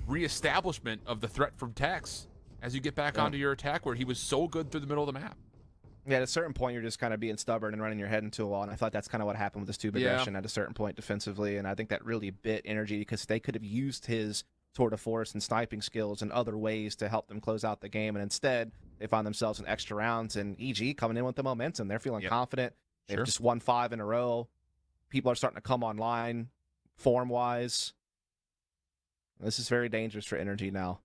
reestablishment of the threat from Tex as you get back onto your attack where he was so good through the middle of the map? Yeah, at a certain point, you're just kind of being stubborn and running your head into a wall. And I thought that's kind of what happened with this tube aggression at a certain point defensively. And I think that really bit NRG because they could have used his tour de force and sniping skills and other ways to help them close out the game. And instead, they find themselves in extra rounds. And EG coming in with the momentum. They're feeling confident. They've just won 5 in a row. People are starting to come online form-wise. This is very dangerous for NRG now.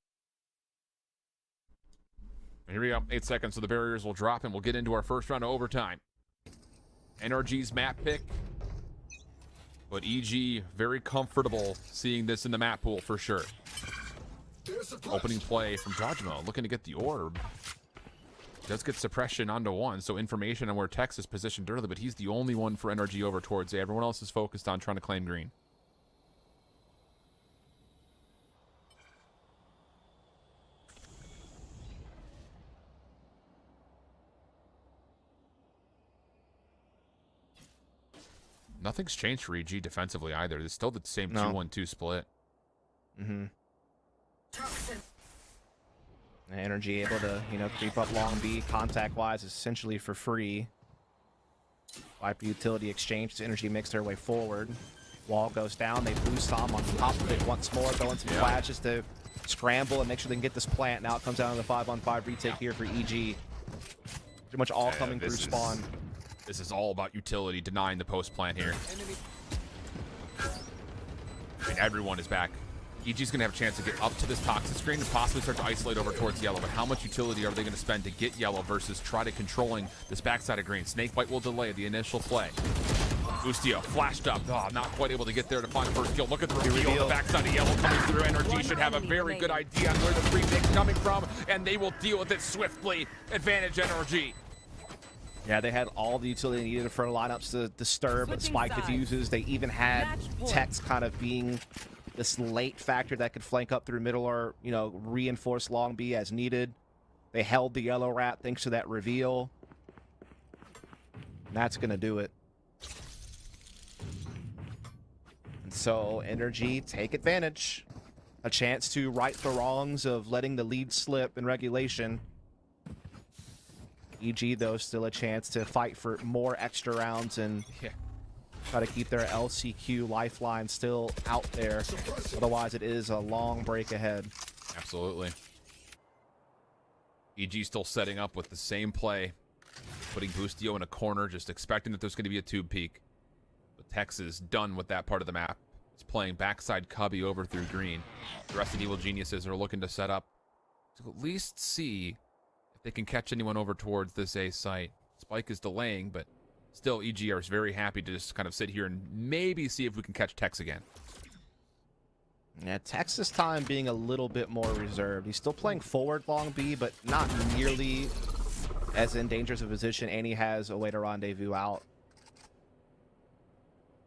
Here we go. 8 seconds, so the barriers will drop, and we'll get into our first round of overtime. NRG's map pick. But EG very comfortable seeing this in the map pool for sure. Opening play from Jojimo, looking to get the orb. does get suppression onto one, so information on where Tex is positioned early, but he's the only one for NRG over towards A. Everyone else is focused on trying to claim green. Nothing's changed for EG defensively either. It's still the same 2-1-2 split. Mm-hmm. NRG able to, creep up long B contact-wise, essentially for free. Viper utility exchange to NRG makes their way forward. Wall goes down. They boost Tom on top of it once more, throwing some flashes to scramble and make sure they can get this plant. Now it comes down to the 5-on-5 retake here for EG. Pretty much all coming through spawn. This is all about utility, denying the post plant here. And everyone is back. EG's going to have a chance to get up to this toxic screen and possibly start to isolate over towards yellow. But how much utility are they going to spend to get yellow versus try to controlling this backside of green? Snakebite will delay the initial play. Boostio flashed up. Oh, not quite able to get there to find first kill. Look at the reveal on the backside of yellow coming through. NRG should have a very good idea on where the free coming from, and they will deal with it swiftly. Advantage NRG. Yeah, they had all the utility needed for lineups to disturb, but Spike diffuses. They even had Tex kind of being this late factor that could flank up through middle or, reinforce long B as needed. They held the yellow rat thanks to that reveal. And that's going to do it. And so, NRG take advantage. A chance to right the wrongs of letting the lead slip in regulation. EG, though, still a chance to fight for more extra rounds and try to keep their LCQ lifeline still out there. Otherwise, it is a long break ahead. Absolutely. EG still setting up with the same play, putting Boostio in a corner, just expecting that there's going to be a tube peek. But Tex is done with that part of the map. It's playing backside Cubby over through green. The rest of the Evil Geniuses are looking to set up to at least see if they can catch anyone over towards this A site. Spike is delaying, but still EG are very happy to just kind of sit here and maybe see if we can catch Tex again. Yeah, Tex this time being a little bit more reserved. He's still playing forward long B, but not nearly as in dangerous a position, and he has a way to rendezvous out.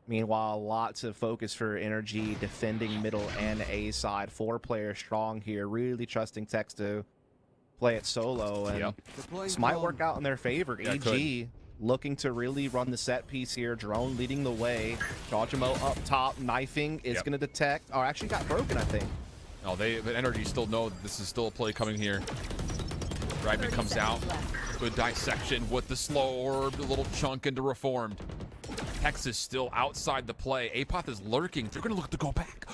Meanwhile, lots of focus for NRG defending middle and A side. 4 players strong here, really trusting Tex to play it solo, and this might work out in their favor. EG looking to really run the set piece here. Drone leading the way. Jojimo up top, knifing is going to detect. Oh, actually got broken, I think. No, but NRG still know that this is still a play coming here. Dragman comes out. Good dissection with the slow orb, a little chunk into Reformed. Tex is still outside the play. Apoth is lurking. They're going to look to go back.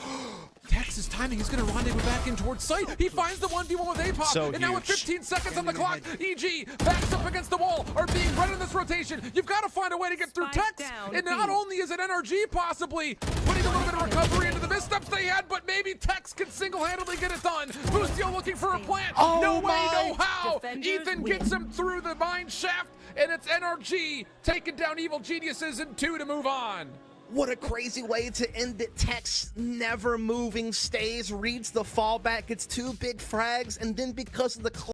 Tex's timing is going to rendezvous back in towards site. He finds the 1v1 with Apoth. So and now with 15 seconds on the clock, EG backs up against the wall, are being run in this rotation. You've got to find a way to get through Tex. And not only is it NRG possibly putting a little bit of recovery into the missteps they had, but maybe Tex can single-handedly get it done. Boostio looking for a plant. No way, no how. Ethan gets him through the mine shaft, and it's NRG taking down Evil Geniuses in 2 to move on. What a crazy way to end it. Tex never moving, stays, reads the fallback, gets 2 big frags, and then because of the